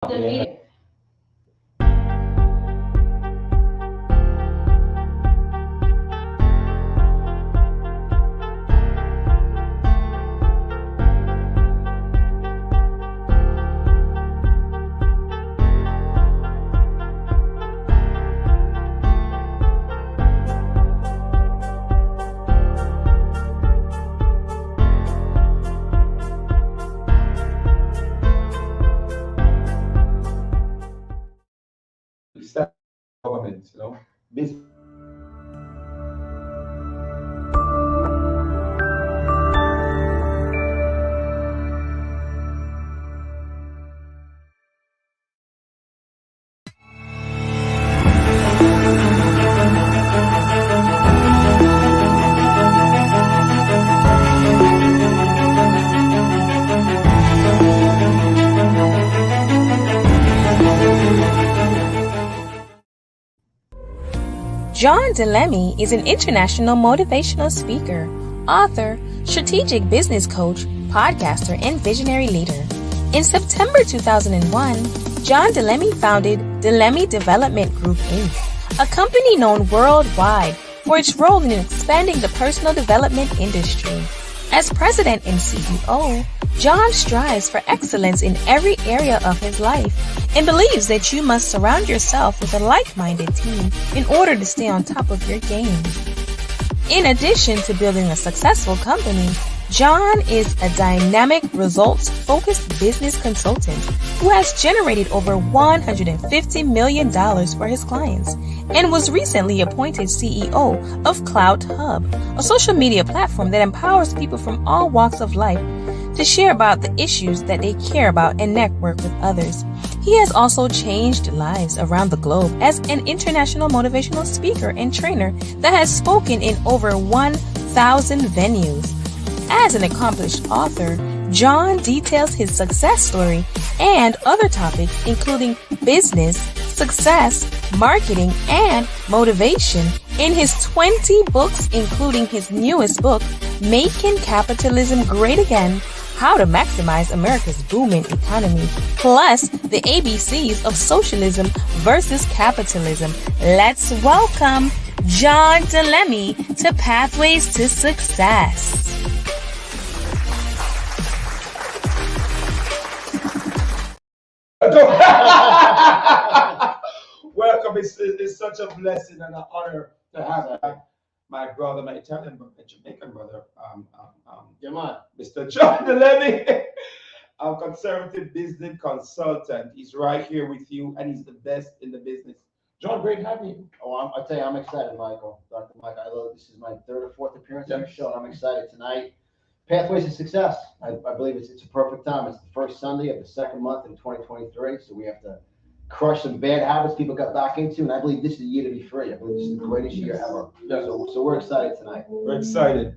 Yeah. It's that government, business. John Di Lemme is an international motivational speaker, author, strategic business coach, podcaster, and visionary leader. In September 2001, John Di Lemme founded Di Lemme Development Group, Inc., a company known worldwide for its role in expanding the personal development industry. As president and CEO, John strives for excellence in every area of his life and believes that you must surround yourself with a like-minded team in order to stay on top of your game. In addition to building a successful company, John is a dynamic, results-focused business consultant who has generated over $150 million for his clients and was recently appointed CEO of Cloud Hub, a social media platform that empowers people from all walks of life to share about the issues that they care about and network with others. He has also changed lives around the globe as an international motivational speaker and trainer that has spoken in over 1,000 venues. As an accomplished author, John details his success story and other topics including business, success, marketing, and motivation in his 20 books, including his newest book, Making Capitalism Great Again: How to Maximize America's Booming Economy, plus the ABCs of Socialism versus Capitalism. Let's welcome John Di Lemme to Pathways to Success. Welcome. It's such a blessing and an honor to have my brother, my Italian brother, my Jamaican brother, Mr. John Di Lemme, a conservative business consultant. He's right here with you, and he's the best in the business. John, great having you. I'll tell you, I'm excited, Michael. Dr. Mike, this is my third or fourth appearance on your show, and I'm excited tonight. Pathways to Success. I believe it's a perfect time. It's the first Sunday of the second month in 2023, so we have to crush some bad habits people got back into, and I believe this is the year to be free. I believe this is the greatest year ever. Yeah. So we're excited tonight. We're excited.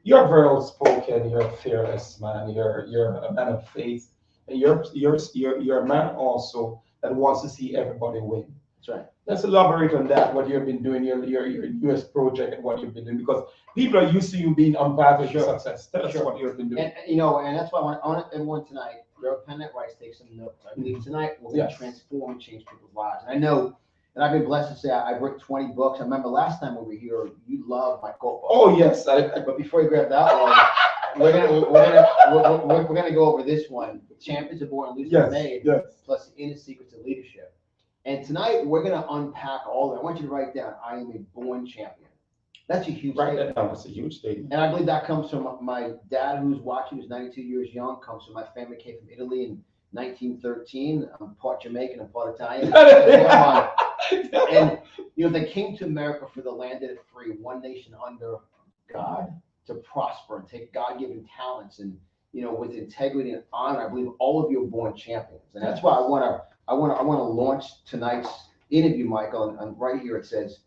You're very outspoken. You're a fearless man. You're a man of faith, and you're a man also that wants to see everybody win. That's right. Let's elaborate on that. What you've been doing, your US project, and what you've been doing, because people are used to you being on path to success. Tell us what you've been doing. And that's why I want everyone tonight. Grab a pen that writes, take some notes. I believe tonight we're going to transform and change people's lives. And I know, and I've been blessed to say I've written 20 books. I remember last time we were here, you loved my quote book. Oh yes, but before you grab that one, we're gonna go over this one. Champions are born, losers are made. Yes. Plus the inner secrets of leadership. And tonight we're gonna unpack all of it. I want you to write down, I am a born champion. That's a huge statement. That's a huge statement. And I believe that comes from my dad, who's watching, who's 92 years young, comes from my family, came from Italy in 1913. I'm part Jamaican and part Italian. And, they came to America for the land that is free, one nation under God, to prosper and take God-given talents and, with integrity and honor. I believe all of you are born champions. And that's why I want to launch tonight's interview, Michael. And right here it says,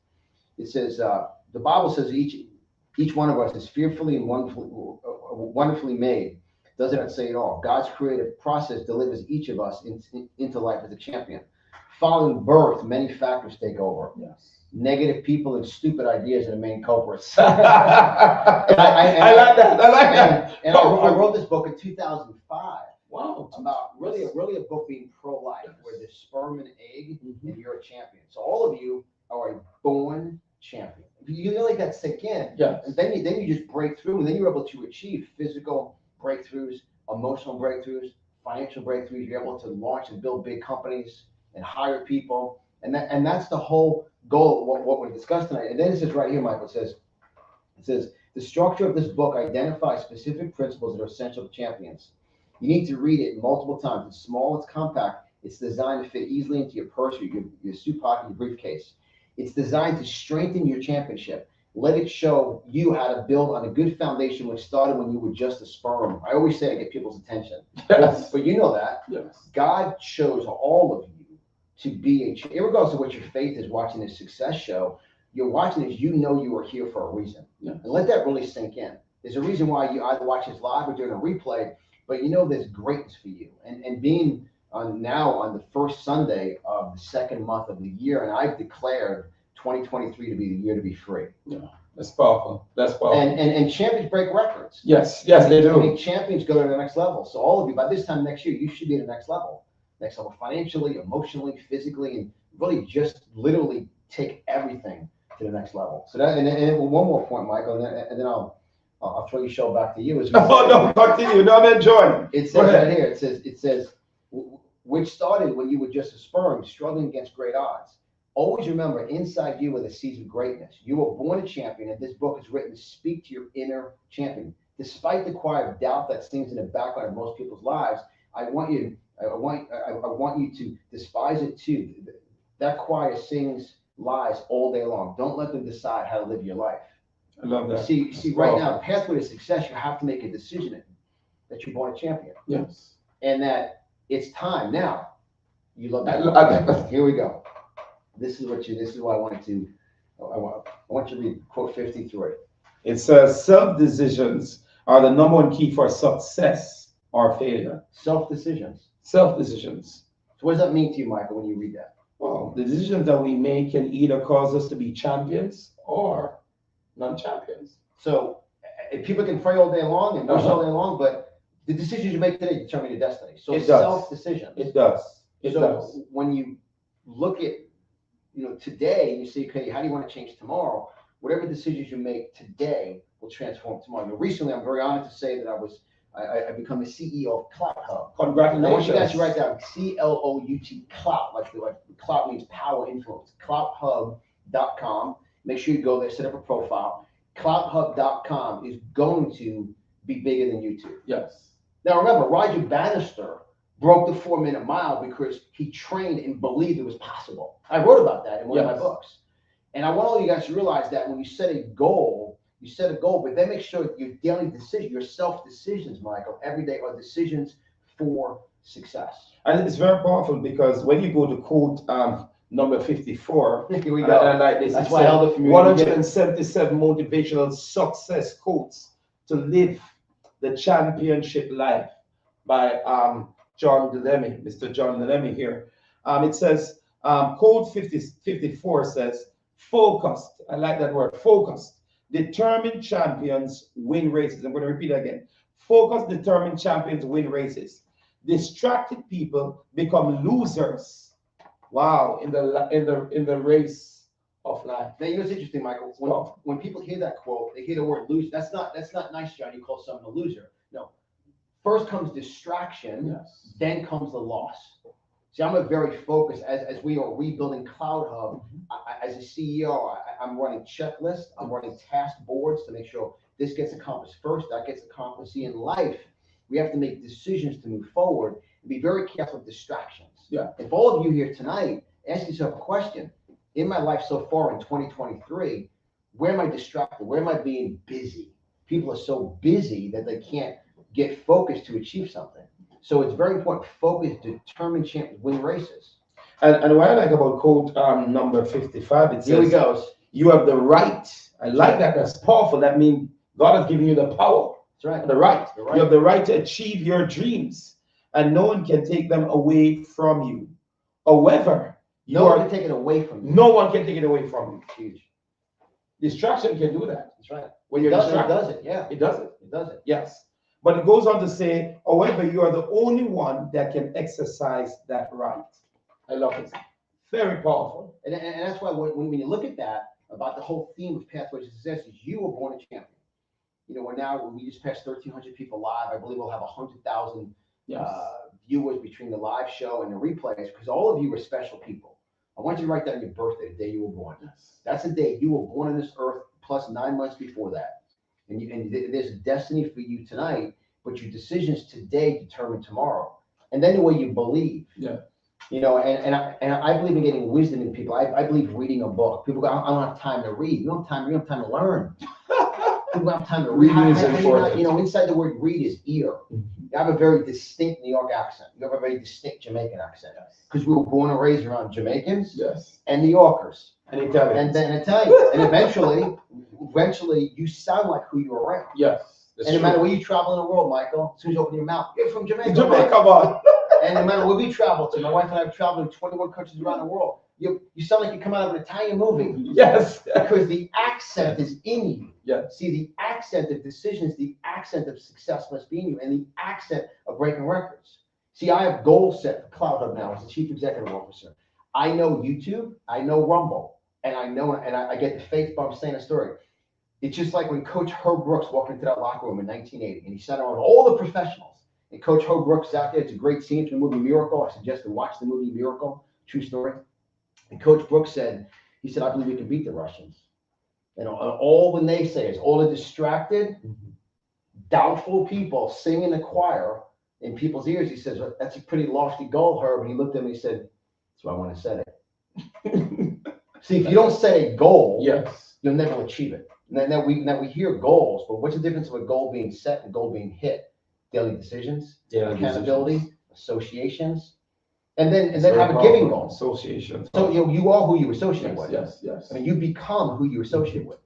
the Bible says each one of us is fearfully and wonderfully made. Doesn't it say it all? God's creative process delivers each of us into life as a champion. Following birth, many factors take over. Yes. Negative people and stupid ideas are the main culprits. I like that. And I wrote this book in 2005. Wow. About really a book being pro-life, where the sperm and egg, and you're a champion. So all of you are a born champion. You really let that sink in. Yeah. And then you just break through, and then you're able to achieve physical breakthroughs, emotional breakthroughs, financial breakthroughs. You're able to launch and build big companies and hire people. And that's the whole goal of what we discussed tonight. And then it says right here, Michael, it says the structure of this book identifies specific principles that are essential to champions. You need to read it multiple times. It's small, it's compact, it's designed to fit easily into your purse, or your suit pocket, your briefcase. It's designed to strengthen your championship. Let it show you how to build on a good foundation which started when you were just a sperm. I always say I get people's attention. Yes. But you know that. Yes. God chose all of you to be regardless of what your faith is watching this success show, you're watching this, you know you are here for a reason. Yeah. And let that really sink in. There's a reason why you either watch this live or doing a replay, but you know there's greatness for you. And being now on the first Sunday of the second month of the year, and I've declared 2023 to be the year to be free. Yeah, that's powerful. That's powerful. And champions break records. Yes, they do. I mean, champions go to the next level. So all of you, by this time next year, you should be at the next level. Next level financially, emotionally, physically, and really just literally take everything to the next level. So that, and one more point, Michael, and then I'll throw your show back to you. No, continue. No, I'm enjoying. It says right here. It says, which started when you were just a sperm struggling against great odds. Always remember, inside you are the seeds of greatness. You were born a champion, and this book is written to speak to your inner champion. Despite the quiet of doubt that sings in the background of most people's lives, I want you to despise it too. That choir sings lies all day long. Don't let them decide how to live your life. I love that. See, right now, pathway to success, you have to make a decision that you're born a champion. Yes. And that it's time now. You love that. Here we go. This is what I want you to read quote 53. It says self-decisions are the number one key for success or failure. Self-decisions. Self-decisions. So what does that mean to you, Michael, when you read that? Well, the decisions that we make can either cause us to be champions or non-champions. So people can pray all day long and wish all day long, but the decisions you make today determine your destiny. So it self-decisions. It does. It does. When you look at today, you say, okay, how do you want to change tomorrow? Whatever decisions you make today will transform tomorrow. Now, recently, I'm very honored to say that I become the CEO of Clout Hub. Congratulations. I want you guys to write down CLOUT, Clout, like Clout means power, influence. CloutHub.com. Make sure you go there, set up a profile. CloutHub.com is going to be bigger than YouTube. Yes. Now, remember, Roger Bannister broke the 4-minute mile because he trained and believed it was possible. I wrote about that in one of my books. And I want all you guys to realize that when you set a goal, but then make sure that your daily decisions, your self-decisions, Michael, every day are decisions for success. And it's very powerful because when you go to quote number 54, here we go. And I like this. That's why I held it from you. 177 motivational success quotes to live the championship life by John Di Lemme, Mr. John Di Lemme here. It says, code 54 says, focused. I like that word, focused. Determined champions win races. I'm going to repeat that again. Focused, determined champions win races. Distracted people become losers. Wow, in the race of life. Now, you know what's interesting, Michael? When people hear that quote, they hear the word lose. That's not nice, John. You call someone a loser. No. First comes distraction, then comes the loss. See, I'm a very focused, as we are rebuilding Clout Hub, as a CEO, I'm running checklists, I'm running task boards to make sure this gets accomplished first, that gets accomplished. See, in life, we have to make decisions to move forward and be very careful of distractions. Yeah. If all of you here tonight, ask yourself a question. In my life so far in 2023, where am I distracted? Where am I being busy? People are so busy that they can't get focused to achieve something. So it's very important. Focus, determined champions win races. And what I like about quote number 55, it says, here he goes. You have the right. I like that. That's powerful. That means God has given you the power. That's right. The right. You have the right to achieve your dreams, and no one can take them away from you. However, no one can take it away from you. No one can take it away from you. Huge. Distraction can do that. That's right. When you're distracted, it does it. Yeah. It does it. It does it. Yes. But it goes on to say, however, you are the only one that can exercise that right. I love it. Very powerful. And that's why when you look at that, about the whole theme of Pathways to Success is you were born a champion. You know, we just passed 1,300 people live. I believe we'll have 100,000 viewers between the live show and the replays, because all of you are special people. I want you to write down your birthday, the day you were born. Yes. That's the day you were born on this earth, plus 9 months before that. And there's a destiny for you tonight, but your decisions today determine tomorrow. And then the way you believe. Yeah. You know, and I believe in getting wisdom in people. I believe reading a book. People go, I don't have time to read. You don't have time to learn. People don't have time to read. You know, inside the word read is ear. You have a very distinct New York accent. You have a very distinct Jamaican accent. Because we were born and raised around Jamaicans and New Yorkers. And Italians. And then Italians. And eventually you sound like who you're around. Yes. And no matter where you travel in the world, Michael, as soon as you open your mouth, you're from Jamaica. Jamaica, on. And no matter where we travel to, my wife and I have traveled in 21 countries around the world. You sound like you come out of an Italian movie. Yes. Because the accent is in you. Yes. See, the accent of decisions, the accent of success must be in you, and the accent of breaking records. See, I have goals set for Cloud Hub now as the Chief Executive Officer. I know YouTube, I know Rumble, and I get the faith by saying a story. It's just like when Coach Herb Brooks walked into that locker room in 1980, and he sat around all the professionals. And Coach Herb Brooks is out there. It's a great scene from the movie Miracle. I suggest to watch the movie Miracle. True story. And Coach Brooks said, I believe we can beat the Russians. And all the naysayers, all the distracted, doubtful people sing in the choir in people's ears. He says, well, that's a pretty lofty goal, Herb. And he looked at me and he said, that's why I want to set it. See, if you don't set a goal, you'll never achieve it. Now we hear goals, but what's the difference of a goal being set and a goal being hit? Daily decisions, accountability, associations, and then have a giving goal. Associations. So you are who you associate with. Yes. I mean, you become who you associate with.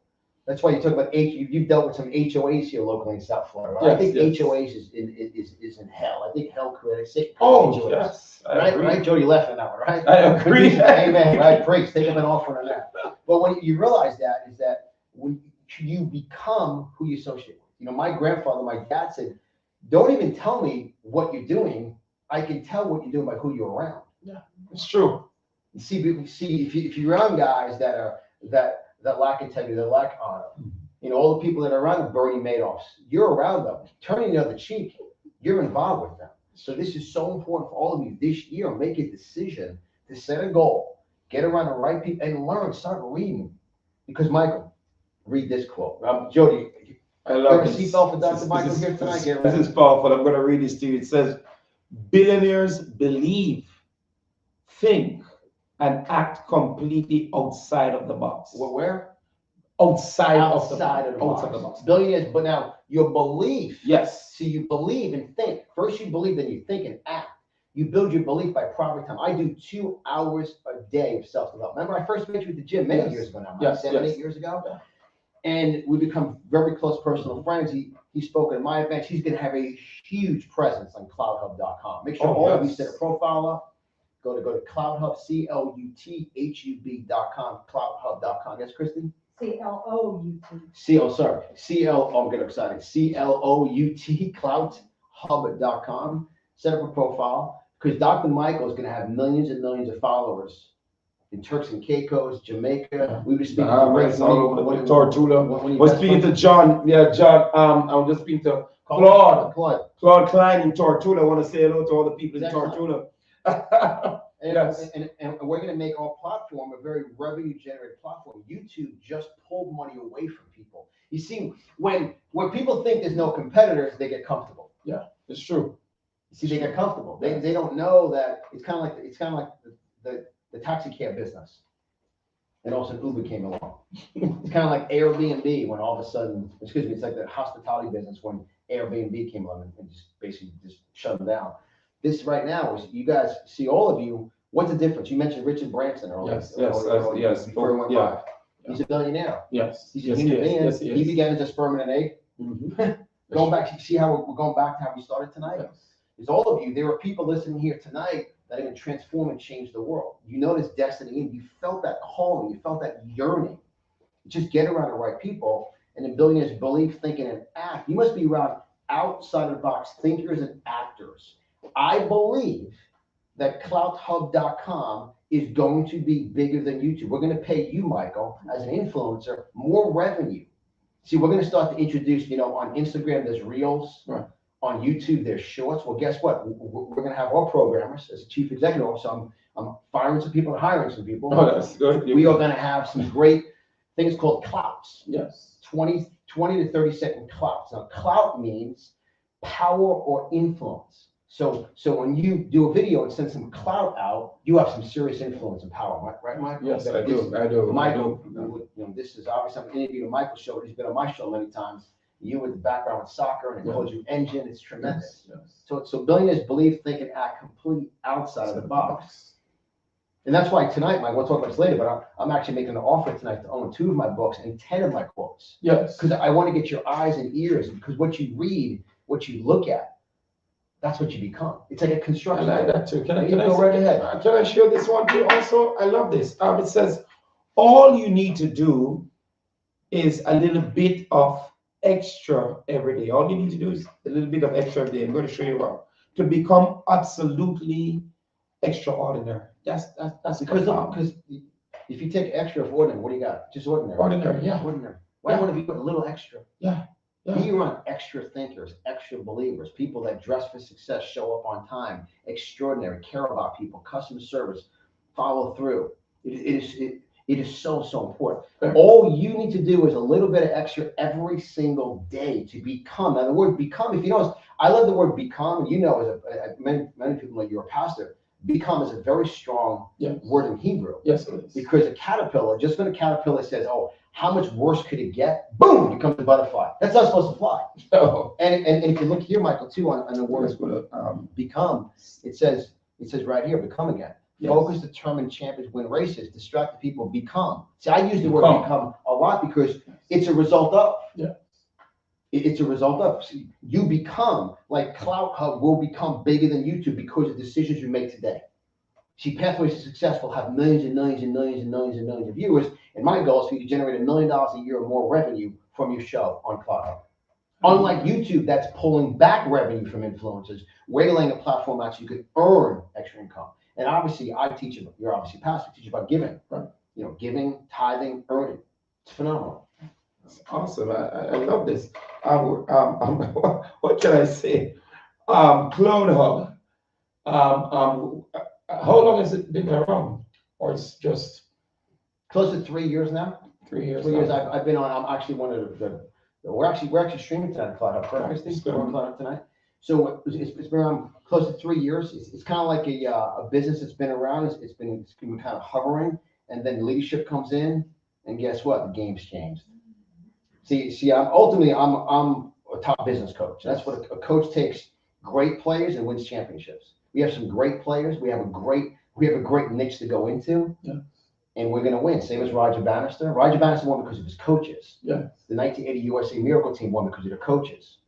That's why you talk about you've dealt with some HOAs here locally in South Florida. Right? I think HOAs is in hell. I think hell created sick. HOAs. Yes. Right. Jody left on that one, right? I agree. Amen. Right. Praise. Take up an offering on that. But when you realize that is that when you become who you associate with. You know, my grandfather, my dad said, don't even tell me what you're doing. I can tell what you're doing by who you're around. Yeah, it's true. See, if you're around guys that lack integrity, that lack honor, you know, all the people that are around the Bernie Madoffs, you're around them. Turning the other cheek, you're involved with them. So this is so important for all of you this year. Make a decision to set a goal, get around the right people, and learn. Start reading. Because Michael, read this quote. Jody, I love this. Seatbelt for Dr. Michael here tonight. This is powerful. I'm going to read this to you. It says, billionaires believe, think, and act completely outside of the box. Where? Outside of the box. Billionaires, but now your belief. Yes. So you believe and think. First you believe, then you think and act. You build your belief by proper time. I do 2 hours a day of self-development. Remember, I first met you at the gym many years ago now, 8 years ago. Yeah. And we become very close personal friends. He spoke at my event. He's going to have a huge presence on cloudhub.com. Make sure all of you set a profile up. Go to cloudhub, CLUTHUB.com, cloudhub.com. Yes, Christy? CLOUT. I'm getting excited. CLOUT, cloudhub.com. Set up a profile because Dr. Michael is going to have millions and millions of followers in Turks and Caicos, Jamaica. We were speaking to Tortula. Was speaking to John. Yeah, John. I was just speaking to Claude Klein in Tortula. I want to say hello to all the people in Tortula. And we're going to make our platform a very revenue-generated platform. YouTube just pulled money away from people. You see, when people think there's no competitors, they get comfortable. Yeah, it's true. See, they get comfortable. They don't know that it's kind of like the taxi cab business. And also Uber came along. It's kind of like Airbnb when all of a sudden, it's like the hospitality business when Airbnb came along and just basically just shut them down. This right now is you guys see all of you. What's the difference? You mentioned Richard Branson earlier. Yes. Before he went live. He's a billionaire. Yes. He's a human being. He began as a sperm and an egg. Mm-hmm. Going back, see how we're going back to how we started tonight? Yes. Is all of you, there are people listening here tonight that are going to transform and change the world. You know this destiny and you felt that calling, you felt that yearning. Just get around the right people and the billionaires believe, think, and act. You must be around outside of the box thinkers and actors. I believe that CloutHub.com is going to be bigger than YouTube. We're going to pay you, Michael, as an influencer, more revenue. See, we're going to start to introduce, on Instagram, there's Reels. Right. On YouTube, there's Shorts. Well, guess what? We're going to have our programmers as a chief executive officer. I'm firing some people and hiring some people. Oh, that's good. We are going to have some great things called clouts. Yes. 20 to 30-second clouts. Now, clout means power or influence. So when you do a video and send some clout out, you have some serious influence and power, right, Michael? Yes, I do. Michael, this is obviously I'm interviewing Michael's show. He's been on my show many times. You with the background in soccer and it calls you engine. It's tremendous. Yes. So billionaires believe, think, and act completely outside of the box. And that's why tonight, Mike, we'll talk about this later, but I'm actually making an offer tonight to own 2 of my books and 10 of my quotes. Yes. Because I want to get your eyes and ears, because what you read, what you look at, that's what you become. It's like a construction. I like that too. Can I go right ahead? Can I share this one too also? I love this. It says, all you need to do is a little bit of extra every day. All you need to do is a little bit of extra every day. I'm going to show you how to become absolutely extraordinary. That's because if you take extra of ordinary, what do you got? Just ordinary. Ordinary, yeah. Ordinary. Why do you want to be a little extra? Yeah. Be around extra thinkers, extra believers, people that dress for success, show up on time, extraordinary, care about people, customer service, follow through. It is so important. All you need to do is a little bit of extra every single day to become. Now, the word become, if you notice, I love the word become. As many people know, you're a pastor. Become is a very strong word in Hebrew. Yes, it is. Because a caterpillar, just when a caterpillar says, "Oh, how much worse could it get?" Boom, it becomes a butterfly. That's not supposed to fly. No. And if you look here, Michael, too, on the word become, it says right here, become again. Yes. Focus, determined champions win races. Distracted people become. See, I use the word become a lot because it's a result of. Yeah. It's a result of. See, you become, like CloutHub will become bigger than YouTube because of decisions you make today. See, Pathways to Success will have millions and millions and millions and millions and millions of viewers. And my goal is for you to generate $1 million a year or more revenue from your show on CloutHub. Unlike YouTube, that's pulling back revenue from influencers, we're laying a platform out so you can earn extra income. And obviously, I teach you, you're obviously pastor, teach you about giving, right? Giving, tithing, earning. It's phenomenal. That's awesome. I love this. What can I say? CloutHub. How long has it been around? Or it's just close to 3 years now? 3 years. 3 years. I've been on. I'm actually one of we're actually streaming tonight on CloutHub. Correct? We're on CloutHub tonight. So it's been around close to 3 years. It's kind of like a business that's been around. It's been kind of hovering, and then leadership comes in, and guess what? The game's changed. See, I'm a top business coach. That's what a coach takes great players and wins championships. We have some great players. We have a great niche to go into. Yeah. And we're going to win. Same as Roger Bannister. Roger Bannister won because of his coaches. Yeah. The 1980 USA Miracle Team won because of their coaches.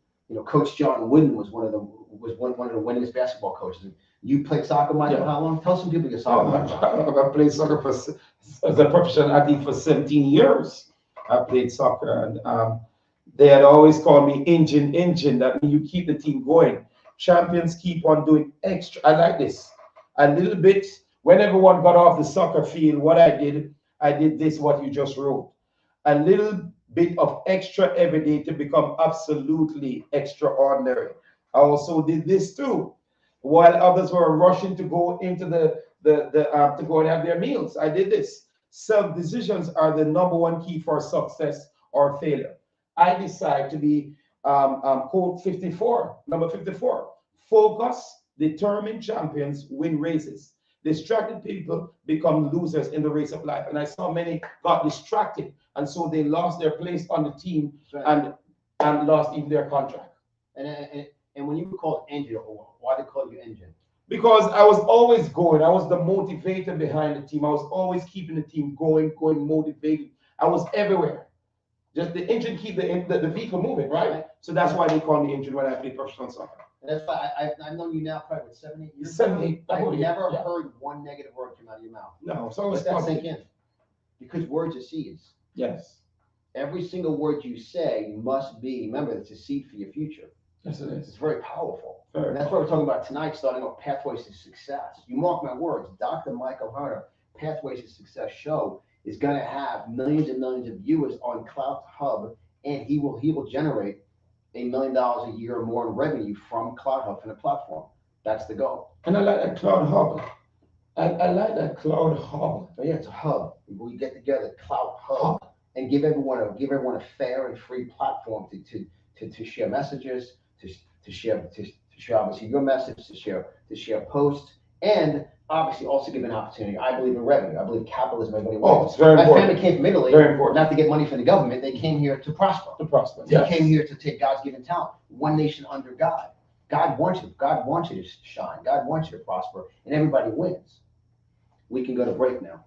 Coach John Wooden was one of the winningest basketball coaches. You played soccer, Michael, how long? Tell some people your soccer. I played soccer as a professional athlete for 17 years. I played soccer, and they had always called me engine. That means you keep the team going. Champions keep on doing extra. I like this. A little bit, when everyone got off the soccer field, what I did this, what you just wrote. A little bit of extra every day to become absolutely extraordinary. I also did this too. While others were rushing to go into to go and have their meals, I did this. Self-decisions are the #1 key for success or failure. I decide to be code 54, number 54. Focus, determined champions win races. Distracted people become losers in the race of life. And I saw many got distracted, and so they lost their place on the team and lost even their contract. And when you were called engine, why they call you engine? Because I was always going. I was the motivator behind the team. I was always keeping the team going, motivated. I was everywhere. Just the engine keep the vehicle moving, right? So that's why they call me engine when I play professional soccer. And that's why I've known you now probably 7, 8 years. 7, 8. I've never heard one negative word come out of your mouth. No, so let that sink in. Because words are seeds. Yes. Every single word you say must be, remember, it's a seed for your future. Yes, it is. It's very powerful. Very And that's what we're talking about tonight, starting off Pathways to Success. You mark my words, Dr. Michael Hunter, Pathways to Success show is going to have millions and millions of viewers on Cloud Hub, and he will generate $1 million a year or more in revenue from Cloud Hub, from the platform. That's the goal. And I like that Cloud Hub. I like that Cloud Hub. Oh, yeah, it's a hub. We get together, Cloud Hub, and give everyone a fair and free platform to share messages, to share obviously your message, to share posts, and obviously also give an opportunity. I believe in revenue. I believe capitalism. Everybody wins. It's very My important. family came from Italy, Very important. not to get money from the government. They came here to prosper. Yes. They came here to take God's given talent. One nation under God. God wants you. God wants you to shine. God wants you to prosper, and everybody wins. We can go to break now.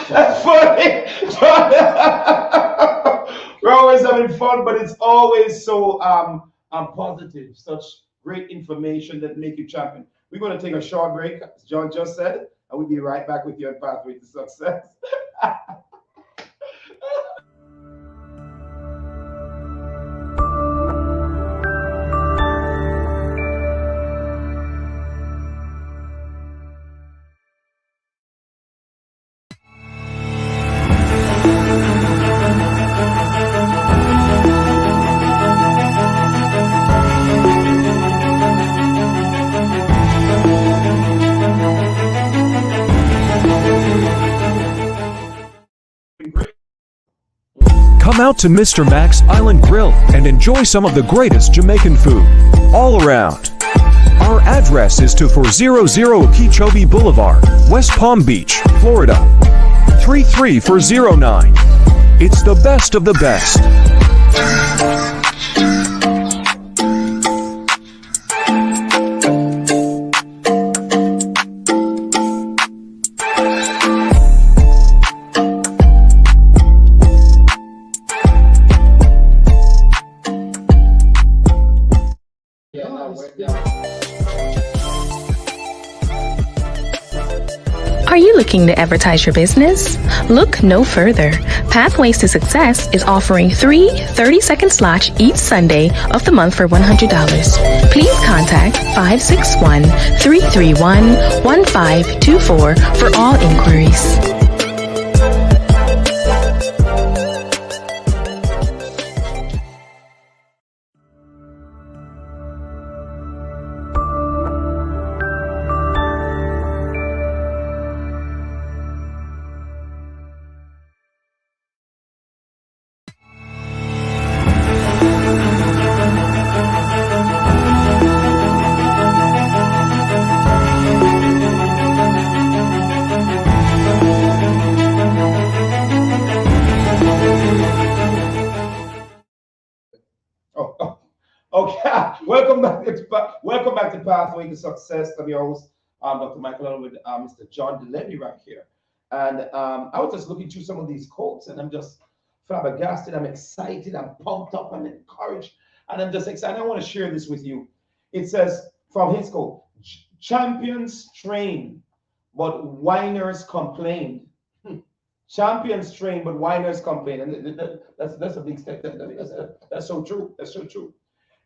That's funny. We're always having fun, but it's always so positive. Such great information that make you champion. We're going to take a short break, as John just said, and we'll be right back with you on Pathway to Success. Come out to Mr. Mac's Island Grill and enjoy some of the greatest Jamaican food all around. Our address is 2400 Okeechobee Boulevard, West Palm Beach, Florida, 33409. It's the best of the best. Are you looking to advertise your business? Look no further. Pathways to Success is offering 3 30-second slots each Sunday of the month for $100. Please contact 561-331-1524 for all inquiries. Okay, welcome back to Pathway to Success. I'm your host, Dr. Michael, along with Mr. John Di Lemme right here. And I was just looking through some of these quotes, and I'm just flabbergasted. I'm excited. I'm pumped up. I'm encouraged, and I'm just excited. I want to share this with you. It says from his quote: "Champions train, but whiners complain." Champions train, but whiners complain, and that's a big step. That's so true. That's so true.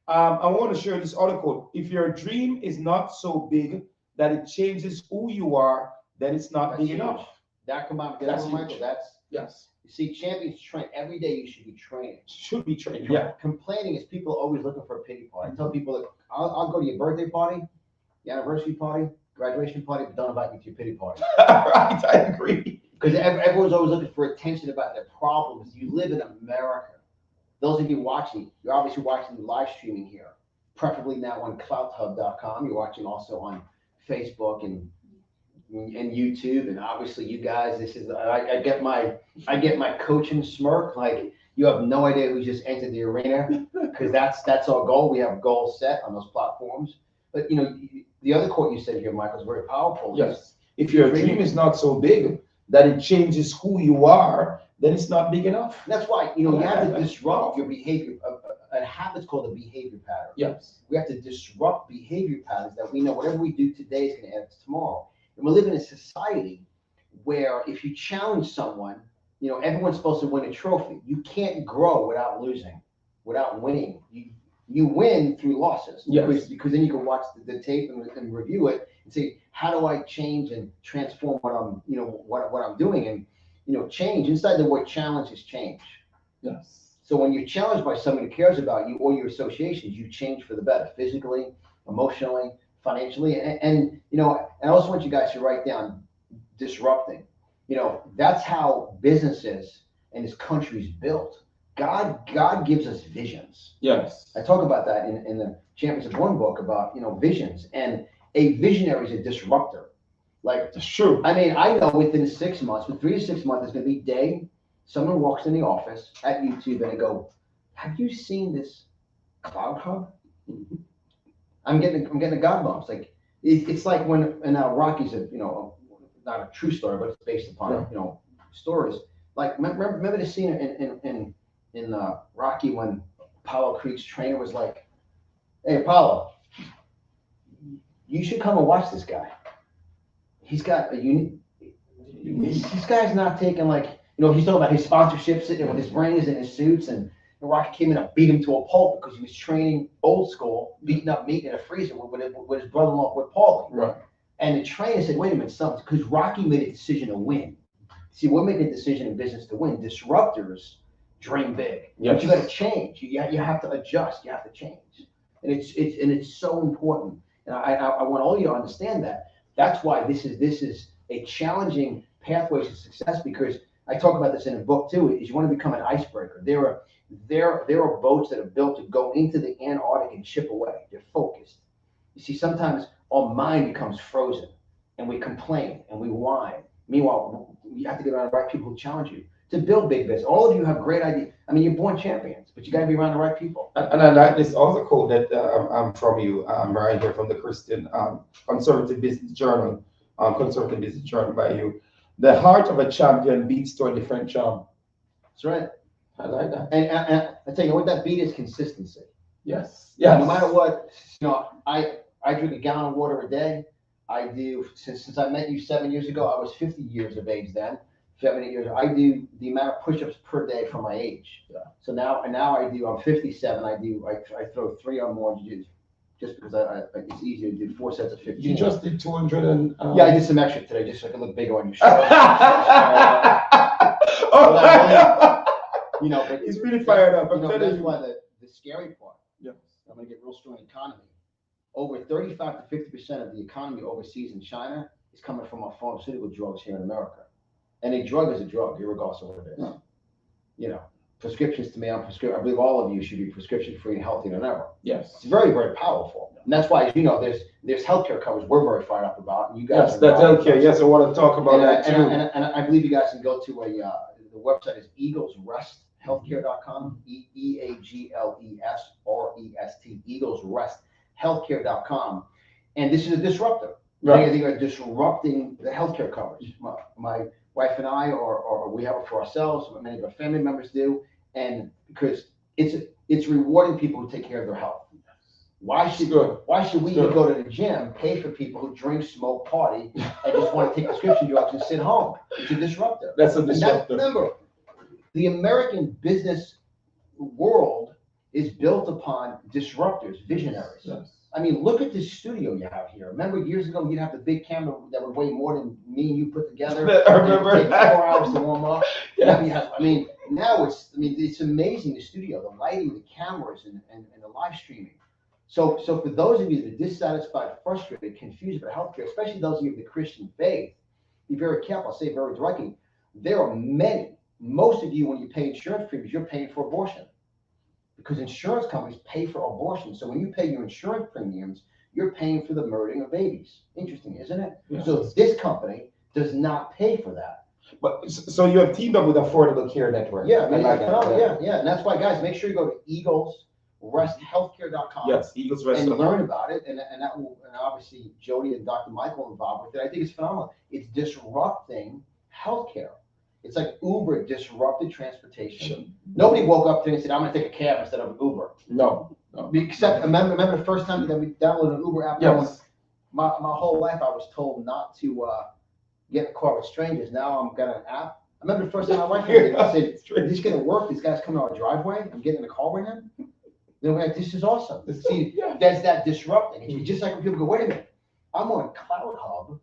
I want to share this other quote. If your dream is not so big that it changes who you are, then it's not big enough. That combined, That's Michael, huge. yes. You see, champions train every day. You should be training. Should be trained. Yeah. Complaining is people always looking for a pity party. I tell people that I'll go to your birthday party, your anniversary party, graduation party, but don't invite me to your pity party. Right, I agree. Because everyone's always looking for attention about their problems. You live in America. Those of you watching, you're obviously watching live streaming here, preferably now on cloudhub.com. You're watching also on Facebook and YouTube, and obviously you guys. This is I get my coaching smirk, like you have no idea who just entered the arena, because that's our goal. We have goals set on those platforms. But you know, the other quote you said here, Michael, is very powerful. Yes. If your dream is not so big that it changes who you are, then it's not big enough. That's why, you have to disrupt your behavior. A habit's called a behavior pattern. Yes. We have to disrupt behavior patterns that we know whatever we do today is going to add to tomorrow. And we live in a society where if you challenge someone, everyone's supposed to win a trophy. You can't grow without losing. without winning. You win through losses. Yes. Because then you can watch the tape and review it and say, how do I change and transform what I'm, what I'm doing? And, change, inside the word challenge is change. Yes. So when you're challenged by someone who cares about you or your associations, you change for the better, physically, emotionally, financially. And I also want you guys to write down disrupting. That's how businesses and this country is built. God gives us visions. Yes. I talk about that in the Champions of One book about, visions. And a visionary is a disruptor. Like, That's true. I mean, I know within 6 months, with 3 to 6 months, there's going to be a day someone walks in the office at YouTube and they go, have you seen this Cloud Hub? I'm getting the God bumps. Like, it's like when, and now Rocky's not a true story, but it's based upon, stories. Like, remember the scene in Rocky when Apollo Creed's trainer was like, hey, Apollo, you should come and watch this guy. He's got a unique, this guy's not taking like, he's talking about his sponsorship sitting with his rings and his suits, and Rocky came in and beat him to a pulp because he was training old school, beating up meat in a freezer with his brother-in-law, with Paulie. Right. And the trainer said, wait a minute, something, because Rocky made a decision to win. See, we're making a decision in business to win. Disruptors dream big. Yes. But you got to change. You have to adjust. You have to change. And it's so important. And I want all of you to understand that. That's why this is a challenging pathway to success, because I talk about this in a book too, is you want to become an icebreaker. There are boats that are built to go into the Antarctic and chip away. They're focused. You see, sometimes our mind becomes frozen and we complain and we whine. Meanwhile, you have to get around the right people who challenge you to build big business. All of you have great ideas. I mean, you're born champions, but you got to be around the right people. And I like this other quote that from you, right here from the Christian Conservative Business Journal, Conservative Business Journal by you. The heart of a champion beats to a different drum. That's right. I like that. And I tell you what that beat is consistency. Yes. Yes. No matter what, I drink a gallon of water a day. I do, since I met you 7 years ago, I was 50 years of age then. 7, 8 years. I do the amount of push-ups per day for my age. Yeah. So now I do. I'm 57. I throw 3 or more just because it's easier to do 4 sets of 15. You just did 200 and. Yeah, I did some extra today just so I can look bigger on your show. But He's really fired up. That's why the scary part. Yeah. I'm gonna get real strong economy. Over 35 to 50% of the economy overseas in China is coming from our pharmaceutical drugs here in America. And a drug is a drug, regardless of what it is. Yeah. Prescriptions to me, I believe all of you should be prescription-free and healthier than ever. Yes. It's very, very powerful. And that's why, there's healthcare coverage we're very fired up about. And you guys that's healthcare. Yes, I want to talk about that too. And I believe you guys can go to the website is eaglesresthealthcare.com, EAGLESREST, eaglesresthealthcare.com. And this is a disruptor. Right. They are disrupting the healthcare coverage. My wife and I, or we have it for ourselves, many of our family members do, and because it's rewarding people who take care of their health. Why should we go to the gym, pay for people who drink, smoke, party, and just want to take prescription drugs and sit home? It's a disruptor. That's a disruptor. Remember, the American business world is built upon disruptors, visionaries. Yes. I mean, look at this studio you have here. Remember years ago, you'd have the big camera that would weigh more than me and you put together. I remember. It'd take 4 hours to warm up. Yeah. Now it's amazing, the studio, the lighting, the cameras, and the live streaming. So for those of you that are dissatisfied, frustrated, confused about healthcare, especially those of you of the Christian faith, be very careful. I'll say it very directly. There are most of you, when you pay insurance premiums, you're paying for abortion. Because insurance companies pay for abortion. So when you pay your insurance premiums, you're paying for the murdering of babies. Interesting, isn't it? Yeah. So this company does not pay for that. But so you have teamed up with Affordable Care Network. Yeah, Yeah. And that's why, guys, make sure you go to eaglesresthealthcare.com. Yes, Eagles Rest. And learn about it. And that will, and obviously Jody and Dr. Michael involved with it. I think it's phenomenal. It's disrupting healthcare. It's like Uber disrupted transportation. Sure. Nobody woke up today and said, I'm going to take a cab instead of Uber. No. Except, remember the first time that we downloaded an Uber app? Yes. My whole life I was told not to get in a car with strangers. Now I'm got an app. remember the first time my wife heard it, I said, "Is this going to work? This guy's coming out our driveway. I'm getting in the car with him. Like, this is awesome." See, there's that disrupting. It's just like when people go, "Wait a minute, I'm on Cloud Hub,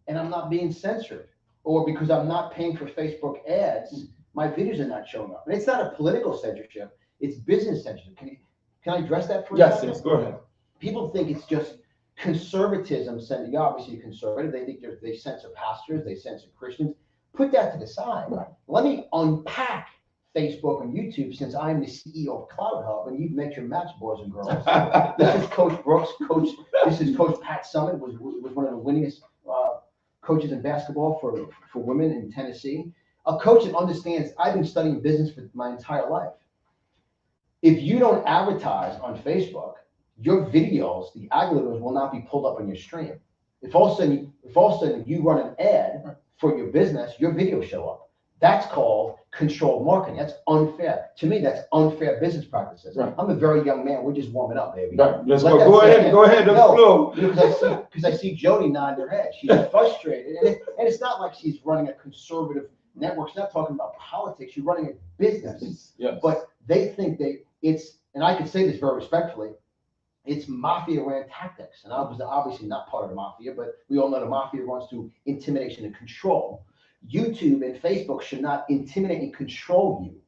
and I'm not being censored, or because I'm not paying for Facebook ads, my videos are not showing up." And it's not a political censorship; it's business censorship. Can I address that for a second? Yes, go ahead. People think it's just conservatism. You're obviously conservative. They think they censor pastors, they censor Christians. Put that to the side. Right. Let me unpack Facebook and YouTube, since I'm the CEO of Cloud Hub, and you've met your match, boys and girls. This is Coach Brooks. This is Coach Pat Summit, was one of the winningest coaches in basketball for women in Tennessee. A coach that understands. I've been studying business for my entire life. If you don't advertise on Facebook, your videos, the algorithms will not be pulled up on your stream. If all of a sudden you run an ad for your business, your videos show up. That's called controlled marketing. That's unfair. To me, that's unfair business practices. Right. I'm a very young man. We're just warming up, baby. Right. Go ahead. Because I see Jody nodding her head. She's frustrated. And it's not like she's running a conservative network. She's not talking about politics. She's running a business. Yes. But they think and I can say this very respectfully, it's mafia-ran tactics. And I was obviously not part of the mafia, but we all know the mafia runs through intimidation and control. YouTube and Facebook should not intimidate and control you.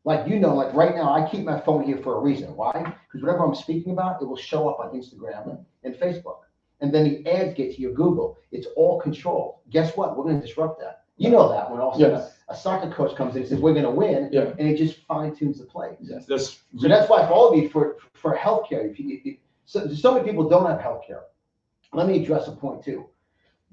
Like right now, I keep my phone here for a reason. Why? Because whatever I'm speaking about, it will show up on Instagram and Facebook. And then the ads get to your Google. It's all controlled. Guess what? We're going to disrupt that. You know that when all of a sudden a soccer coach comes in and says, "We're going to win," and it just fine-tunes the play. Yes. So that's why for all of you, for healthcare, so many people don't have healthcare. Let me address a point too.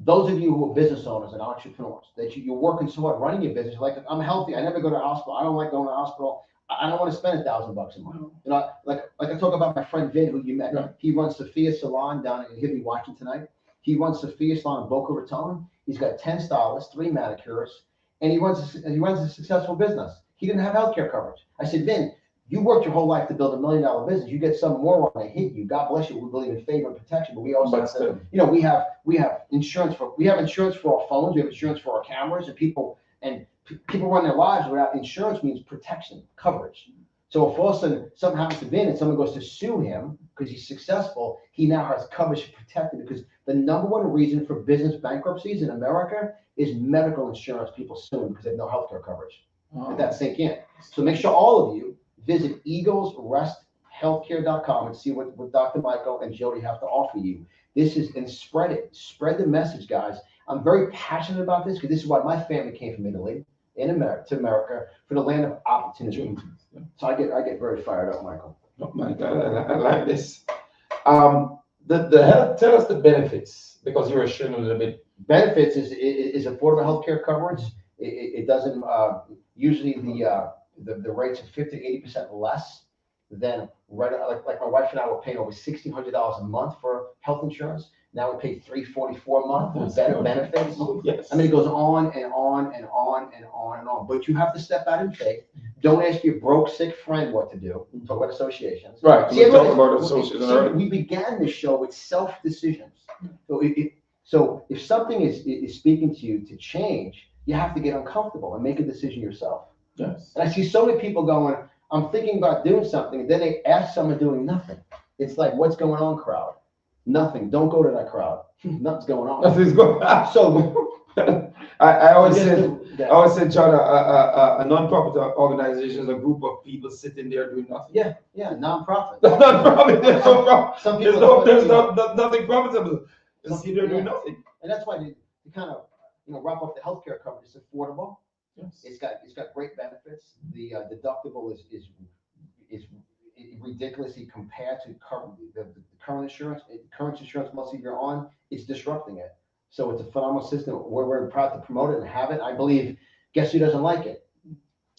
Those of you who are business owners and entrepreneurs, that you're working so hard running your business, like, I'm healthy, I never go to the hospital, I don't like going to the hospital, I don't want to spend $1,000 a month. You know, like I talk about my friend Vin, who you met. Right. He runs Sophia Salon down in, he'll be watching tonight. He runs Sophia Salon in Boca Raton. He's got 10 stylists, 3 manicures, and he runs a successful business. He didn't have healthcare coverage. I said, "Vin, you worked your whole life to build $1 million business. You get some moron that hit you. God bless you. We believe in favor and protection, but we also have to, we have insurance for our phones. We have insurance for our cameras, and people run their lives without insurance. Means protection, coverage. So if all of a sudden something happens to Vin and someone goes to sue him because he's successful, he now has coverage protected, because the number one reason for business bankruptcies in America is medical insurance. People suing because they have no healthcare coverage. Let that sink in. So make sure all of you visit eaglesresthealthcare.com and see what Dr. Michael and Jody have to offer you. And spread it. Spread the message, guys. I'm very passionate about this because this is why my family came from Italy to America, for the land of opportunity. So I get very fired up, Michael. Oh my God, I like this. Tell us the benefits, because you were sharing a little bit. Benefits is affordable healthcare coverage. It doesn't usually the rates are 50 to 80% less than like my wife and I were paying over $1,600 a month for health insurance. Now we pay $344 a month with better benefits. Yes. I mean, it goes on and on and on and on and on. But you have to step out in faith. Don't ask your broke, sick friend what to do. Talk about associations. Right. See, talk about associations. We began this show with self-decisions. So if something is speaking to you to change, you have to get uncomfortable and make a decision yourself. Yes. And I see so many people going, "I'm thinking about doing something," and then they ask someone doing nothing. It's like, "What's going on, crowd?" Nothing. Don't go to that crowd. Nothing's going on. Nothing's going on. So I always said, John, a non-profit organization is a group of people sitting there doing nothing. Yeah, non-profit. Non-profit. There's no profit. Some people there's nothing profitable. Just sit there doing nothing. And that's why to kind of wrap up the healthcare coverage. It's affordable. Yes. It's got great benefits. The deductible is ridiculously compared to the current insurance. Current insurance most of you're on, it's disrupting it. So it's a phenomenal system. We're proud to promote it and have it. I believe. Guess who doesn't like it?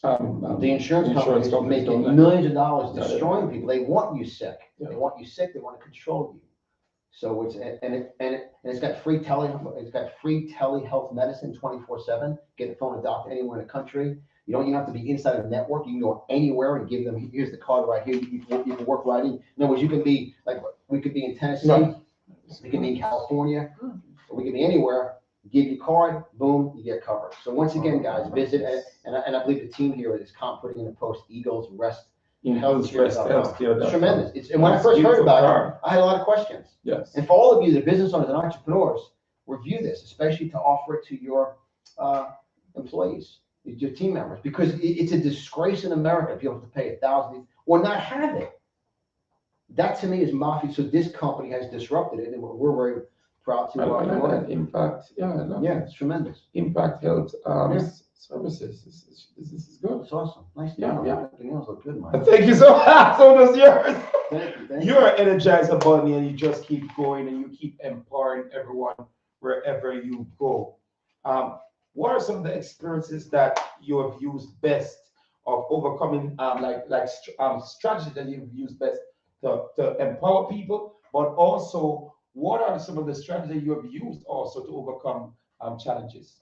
The insurance companies are making millions of dollars destroying people. They want you sick. Yeah. They want you sick. They want to control you. So it's got free telehealth medicine 24/7. Get a phone a doctor anywhere in the country. You don't even have to be inside a network. You can go anywhere and give them, "Here's the card right here. You can work right in." In other words, you can be like, we could be in Tennessee, we could be in California, or we could be anywhere. You give your card, boom, you get covered. So once again, guys, visit, and I believe the team here is putting in the post Eagles Rest. Healthcare. It's tremendous. And when I first heard about it, I had a lot of questions. Yes. And for all of you, the business owners and entrepreneurs, review this, especially to offer it to your employees, your team members, because it's a disgrace in America if you have to pay $1,000 or not have it. That to me is mafia. So this company has disrupted it, and we're very proud to. Impact, it's tremendous. Impact Health Services. This is good. It's awesome. Nice. Yeah. Your nails look good, Mike. Thank you so much. So does yours. Thank you. You're an energizer bunny, and you just keep going, and you keep empowering everyone wherever you go. What are some of the experiences that you have used best of overcoming, strategy that you've used best to empower people, but also what are some of the strategies you have used also to overcome challenges?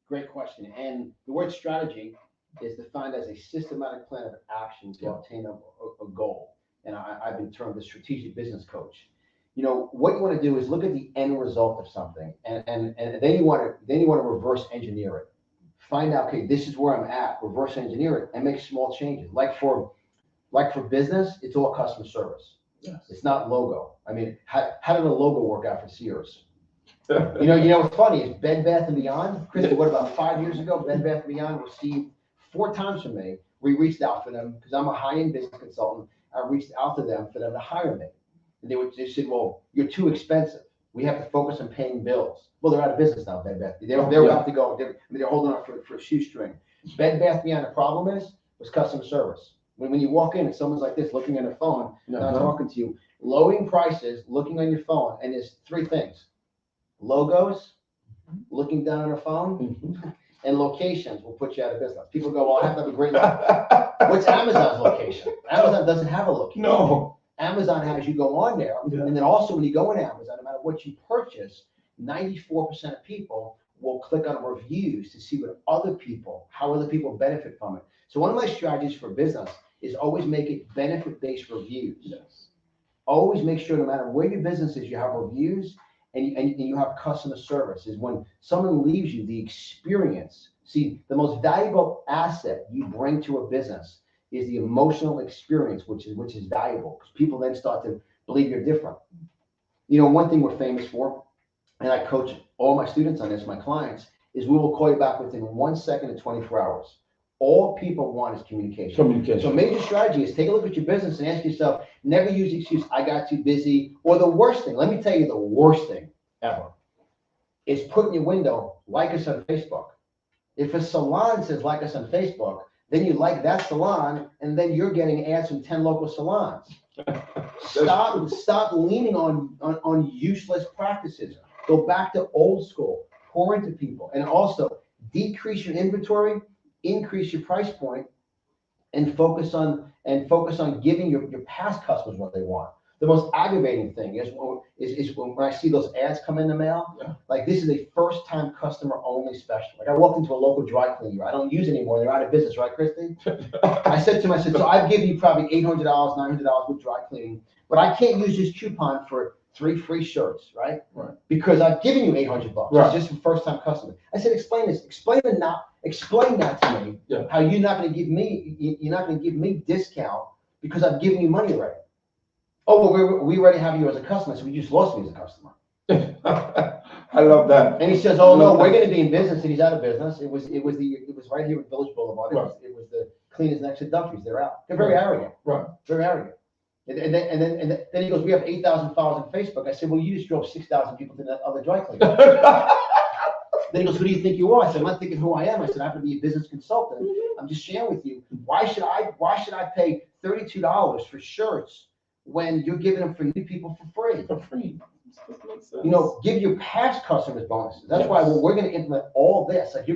Great question. And the word strategy is defined as a systematic plan of action to obtain a goal. And I've been termed the strategic business coach. You know, what you want to do is look at the end result of something, and then you want to reverse engineer it. Find out, okay, this is where I'm at, reverse engineer it, and make small changes. Like for business, it's all customer service. Yes. It's not logo. I mean, how did a logo work out for Sears? You know what's funny is Bed Bath & Beyond. Christy, what about 5 years ago? Bed Bath & Beyond received 4 times from me. We reached out for them because I'm a high-end business consultant. I reached out to them for them to hire me. And they said, well, you're too expensive. We have to focus on paying bills. Well, they're out of business now, Bed Bath. They're about to go. They're holding on for a shoestring. Bed Bath Beyond, the problem was customer service. When you walk in and someone's like this, looking on their phone, not talking to you, lowering prices, looking on your phone, and there's 3 things: logos, looking down on their phone, and locations will put you out of business. People go, well, I have to have a great location. What's Amazon's location? Amazon doesn't have a location. No. Amazon has you go on there, and then also when you go on Amazon, no matter what you purchase, 94% of people will click on reviews to see how other people benefit from it. So one of my strategies for business is always make it benefit-based reviews. Yes. Always make sure no matter where your business is, you have reviews and you have customer service. Is when someone leaves you, the experience. See, the most valuable asset you bring to a business is the emotional experience, which is valuable, because people then start to believe you're different. You know, one thing we're famous for, and I coach all my students on this, my clients, is we will call you back within 1 second and 24 hours. All people want is communication. So major strategy is take a look at your business and ask yourself, never use the excuse, I got too busy, or the worst thing, let me tell you the worst thing ever, is put in your window, like us on Facebook. If a salon says like us on Facebook, then you like that salon, and then you're getting ads from 10 local salons. Stop leaning on useless practices. Go back to old school. Pour into people, and also decrease your inventory, increase your price point, and focus on giving your past customers what they want. The most aggravating thing is when I see those ads come in the mail. Yeah. Like, this is a first-time customer only special. Like, I walked into a local dry cleaner. I don't use it anymore. They're out of business, right, Christy? I said to him, so I've given you probably $800, $900 with dry cleaning, but I can't use this coupon for 3 free shirts, right? Right. Because I've given you $800. Right. It's just a first-time customer. I said, explain this. Explain that to me. Yeah. How you're not going to give me discount because I've given you money already. Oh, well, we already have you as a customer, so we just lost me as a customer. I love that. And he says, "Oh no, we're going to be in business," and he's out of business. It was right here at Village Boulevard. Right. It was the cleaners next to Duffy's. They're out. They're very arrogant. Right. Very arrogant. And then he goes, "We have 8,000 followers on Facebook." I said, "Well, you just drove 6,000 people to that other dry cleaner." Then he goes, "Who do you think you are?" I said, "I'm not thinking who I am." I said, "I happen to be a business consultant. I'm just sharing with you. Why should I pay $32 for shirts when you're giving them for new people for free?" For free. You know, give your past customers bonuses. That's why we're going to implement all this. Like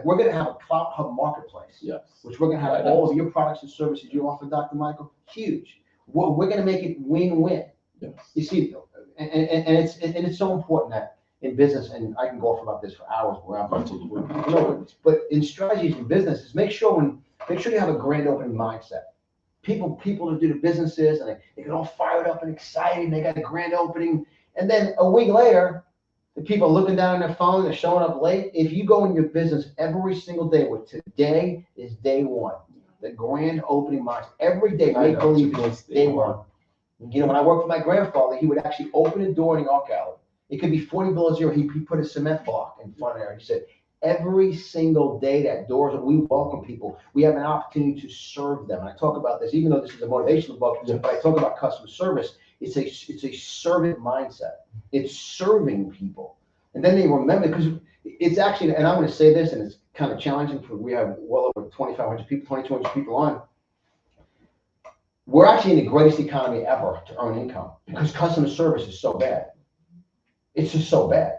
we're going to have a Cloud Hub marketplace, which we're going to have all of your products and services you offer, Dr. Michael. Huge. We're going to make it win-win. Yes. You see, and it's so important that in business, and I can go off about this for hours. But in strategies in business, is make sure you have a grand opening mindset. People to do the businesses, and they get all fired up and excited, and they got a grand opening, and then a week later, The people looking down on their phone, they're showing up late. If you go in your business every single day, with today is day one, the grand opening march, every day, make believe it's day one. You know, when I worked for my grandfather, he would actually open a door in the art gallery. It could be 40 below zero. He put a cement block in front of there. He said, every single day that doors, we welcome people. We have an opportunity to serve them. And I talk about this, even though this is a motivational book, but I talk about customer service. It's a servant mindset. It's serving people. And then they remember, because it's actually, and I'm going to say this, and it's kind of challenging, for we have well over 2,500 people, 2,200 people on. We're actually in the greatest economy ever to earn income because customer service is so bad. It's just so bad.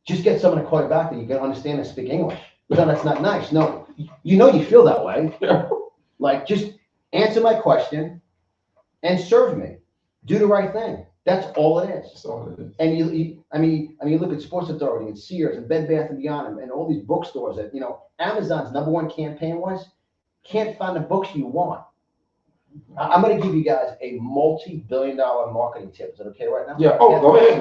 Just get someone to call you back that you can understand and speak English. No, that's not nice. No, you know you feel that way. Like, just answer my question and serve me. Do the right thing. That's all it is. That's all it is. And you look at Sports Authority and Sears and Bed Bath & Beyond and all these bookstores that, you know, Amazon's #1 campaign was, can't find the books you want. I'm going to give you guys a multi-billion-dollar marketing tip. Is that okay right now? Yeah. Oh, go ahead.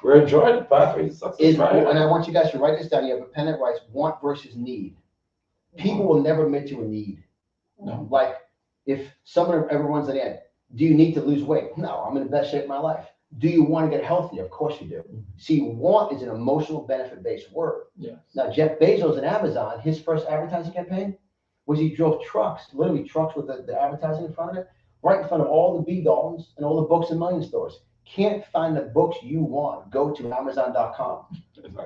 We're enjoying it. Pathways to Success. And I want you guys to write this down. You have a pen that writes want versus need. People will never admit to a need. No. Like, if someone ever runs an ad, do you need to lose weight? No, I'm in the best shape of my life. Do you want to get healthier? Of course you do. See, want is an emotional benefit-based word. Yes. Now, Jeff Bezos at Amazon, his first advertising campaign was he drove trucks, literally trucks with the advertising in front of it, right in front of all the B. Daltons and all the Books and Million stores. Can't find the books you want, go to Amazon.com. In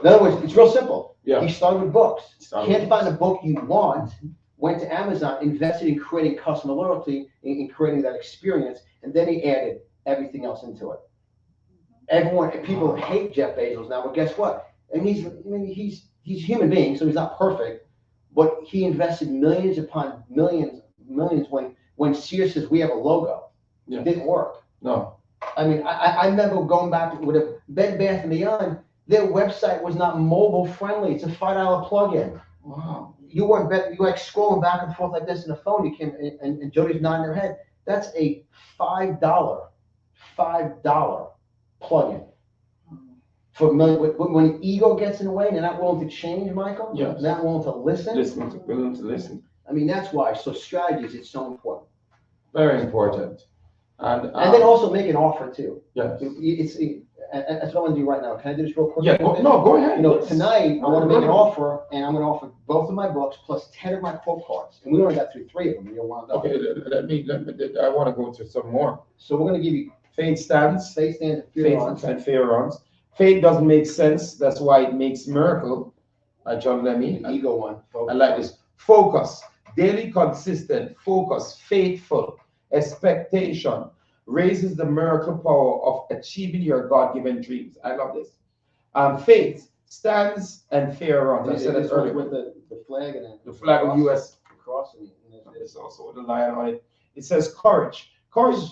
other words, it's real simple. Yeah. He started with books. Can't find the book you want, went to Amazon, invested in creating customer loyalty, in creating that experience, and then he added everything else into it. People hate Jeff Bezos now, but guess what? And he's a human being, so he's not perfect, but he invested millions upon millions when Sears says we have a logo. Yeah. It didn't work. No. I mean, I remember going back with a Bed Bath & Beyond, their website was not mobile friendly. It's a $5 plugin. Wow. You weren't like scrolling back and forth like this in the phone. You came and Jody's nodding her head. That's a $5 plugin. For when ego gets in the way and they're not willing to change, Michael, yes. Not willing to listen. Willing to listen. I mean, that's why. So strategies, it's so important. Very important. And then also make an offer too. Yes. That's what I want to do right now. Can I do this real quick? Yeah. Go ahead. You know, tonight I want to make an offer, and I'm going to offer both of my books plus 10 of my quote cards, and we only got through 3 of them. You'll want to. Okay. I want to go through some more. So we're going to give you faith stands, and fear runs. Faith doesn't make sense. That's why it makes miracle. John Lemme. The ego one. I like this. Focus. Daily consistent. Focus. Faithful. Expectation. Raises the miracle power of achieving your God-given dreams. I love this. Faith stands and fear runs. I said it earlier. With the flag and the flag of U.S. Cross. It's also with the lion on it. It says courage. Courage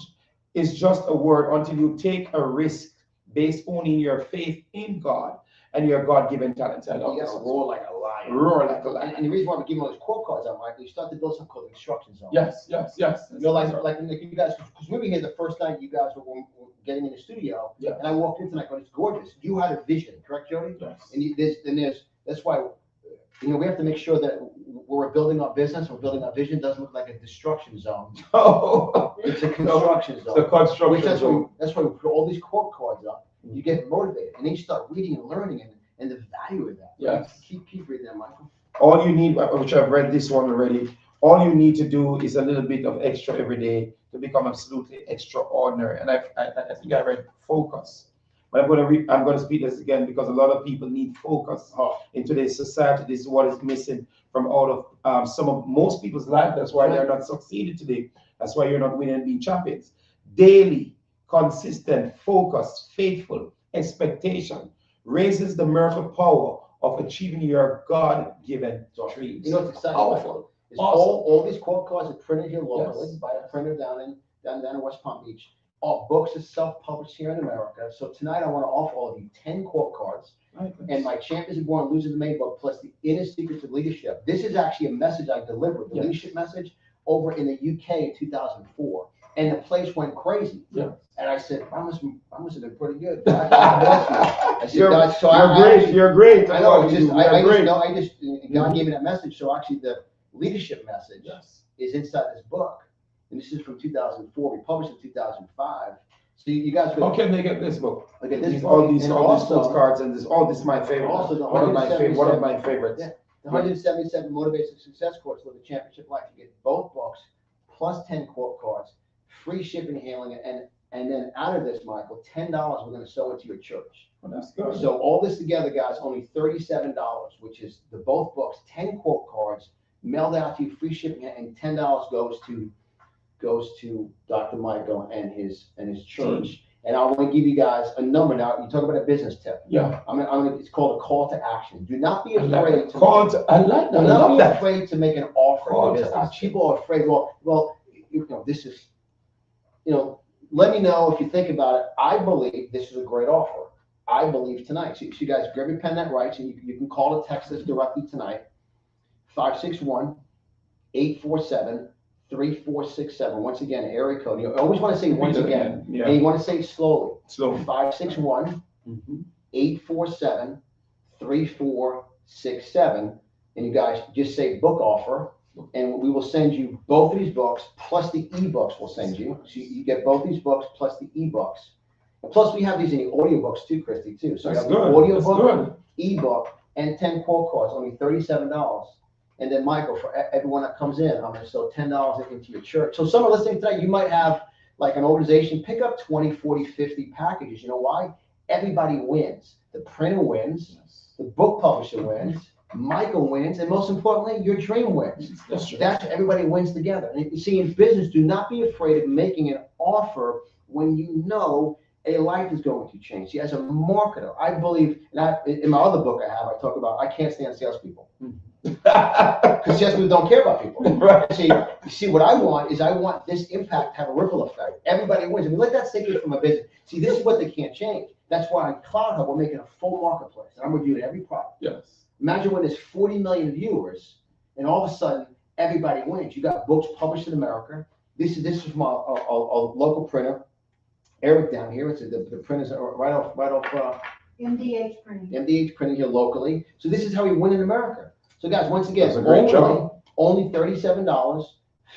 is just a word until you take a risk based only in your faith in God and your God-given talents. I love this. Roar like a lion. Roar like a lion. And the reason why we give them all those quote cards out, Michael, you start to build something called instruction zone. Yes. You know, like you guys, because we were here the first night you guys were getting in the studio, and I walked in tonight going, it's gorgeous. You had a vision, correct, Jody? Yes. And that's why, you know, we have to make sure that we're building our business, we're building our vision, doesn't look like a destruction zone. Oh, it's a construction zone. The construction zone. That's why we put all these quote cards up. You get motivated, and then you start reading and learning, and the value of that. Yes. Keep reading that, Michael. All you need, which I've read this one already, all you need to do is a little bit of extra every day to become absolutely extraordinary. And I think I read focus. But I'm going to speak this again because a lot of people need focus in today's society. This is what is missing from out of most people's life. That's why they're not succeeding today. That's why you're not winning and being champions. Daily, consistent, focused, faithful, expectation raises the miracle power of achieving your God-given dreams. You know what's exciting? Powerful. All these quote cards are printed here locally by a printer down in West Palm Beach. All books are self-published here in America. So tonight I want to offer all of you 10 quote cards. And my Champions Are Born, Losers Are Made book, plus the Inner Secrets of Leadership. This is actually a message I delivered, the leadership message, over in the UK in 2004. And the place went crazy. Yeah. And I said, I must have been pretty good. God bless you. I said, God, so You're great. I know. God Mhm. gave me that message. So actually, the leadership message is inside this book, and this is from 2004. We published in 2005. So you guys. How can they get this book? Look at this all book. these And postcards and this. Oh, this is my favorite. Also, the one of my favorites. Yeah, the 177 Motivation Success Course Live a Championship Life. You get both books plus 10 quote cards, free shipping and handling, and then out of this, Michael, $10 we're going to sow into your church. Oh, that's good. So all this together, guys, only $37, which is the both books, 10 quote cards, mailed out to you, free shipping, and $10 goes to Dr. Michael and his church. And I want to give you guys a number now. You talk about a business tip. Yeah. It's called a call to action. Do not be afraid I like that. Do I not love be that. afraid to make an offer Call in to business. action. People are afraid. Well, this is, let me know if you think about it. I believe this is a great offer. I believe tonight. So you guys grab your pen that writes, and you can call or text us directly tonight. 561-847-3467. Once again, area code. You always want to say once again, Yeah. and you want to say it slowly. Slow. 561-847-3467. And you guys just say book offer, and we will send you both of these books plus the ebooks we'll send you. So you get both these books plus the ebooks. And plus we have these in the audiobooks too, Christy, too. So That's you have the good. audiobook, ebook, and 10 quote cards, only $37. And then Michael, for everyone that comes in, I'm going to sow $10 into your church. So someone listening tonight, you might have like an organization, pick up 20, 40, 50 packages. You know why? Everybody wins. The printer wins, the book publisher wins, Michael wins, and most importantly, your dream wins. That's true. Everybody wins together. And you see, in business, do not be afraid of making an offer when you know a life is going to change. See, as a marketer, I believe, and in my other book I talk about, I can't stand salespeople. Because salespeople don't care about people. Right. See, what I want is this impact to have a ripple effect. Everybody wins. And we let that sink in from a business. See, this is what they can't change. That's why on Cloud Hub, we're making a full marketplace. And I'm reviewing every product. Yes. Imagine when there's 40 million viewers, and all of a sudden, everybody wins. You got books published in America. This is from a local printer, Eric down here. It's the printers are right off. MDH printing. MDH printing here locally. So this is how we win in America. So guys, once again, That's a great job. Only $37,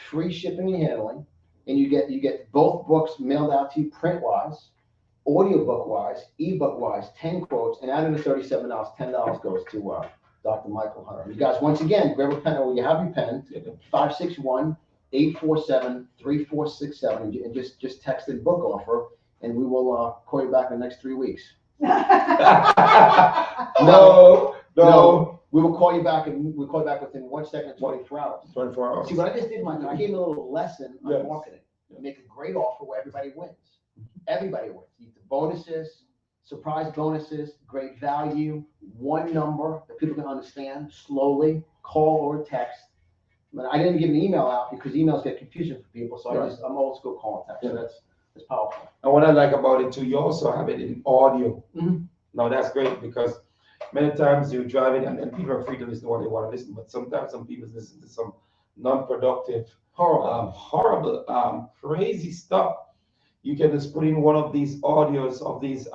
free shipping and handling, and you get both books mailed out to you print wise, audiobook wise, ebook wise, 10 quotes, and out of the $37, $10 goes to Dr. Michael Hunter. You guys, once again, grab a pen or you have your pen, 561-847-3467, and just text in book offer, and we will call you back in the next 3 weeks. No. We will call you back, and we'll call you back within 1 second and 24 hours. 24 hours. See, what I just did, Michael, I gave a little lesson on Yes. marketing. Make a great offer where everybody wins. Everybody wins. You get the bonuses, surprise bonuses, great value, one number that people can understand slowly, call or text. But I didn't give an email out because emails get confusing for people, so I'm old school call and text. So that's powerful. And what I like about it too, you also have it in audio. Mhm. Now that's great because many times you drive it and people are free to listen to what they want to listen, but sometimes some people listen to some non-productive, horrible, crazy stuff. You can just put in one of these audios of these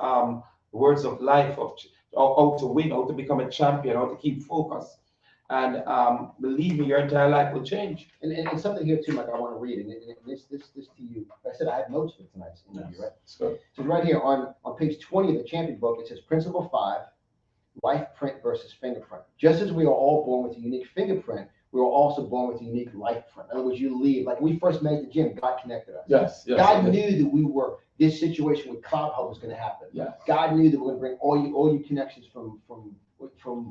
words of life of how to win, how to become a champion, how to keep focus. And believe me, your entire life will change. And something here too, Mike, I want to read, and this to you. I said I had notes for tonight's interview, right? So right here on page 20 of the Champion book, it says Principle 5, life print versus fingerprint. Just as we are all born with a unique fingerprint, we were also born with a unique life print. In other words, you leave. Like when we first met at the gym, God connected us. yes. God knew that this situation with Cloud Hub was going to happen. Yes. God knew that we're going to bring all you connections from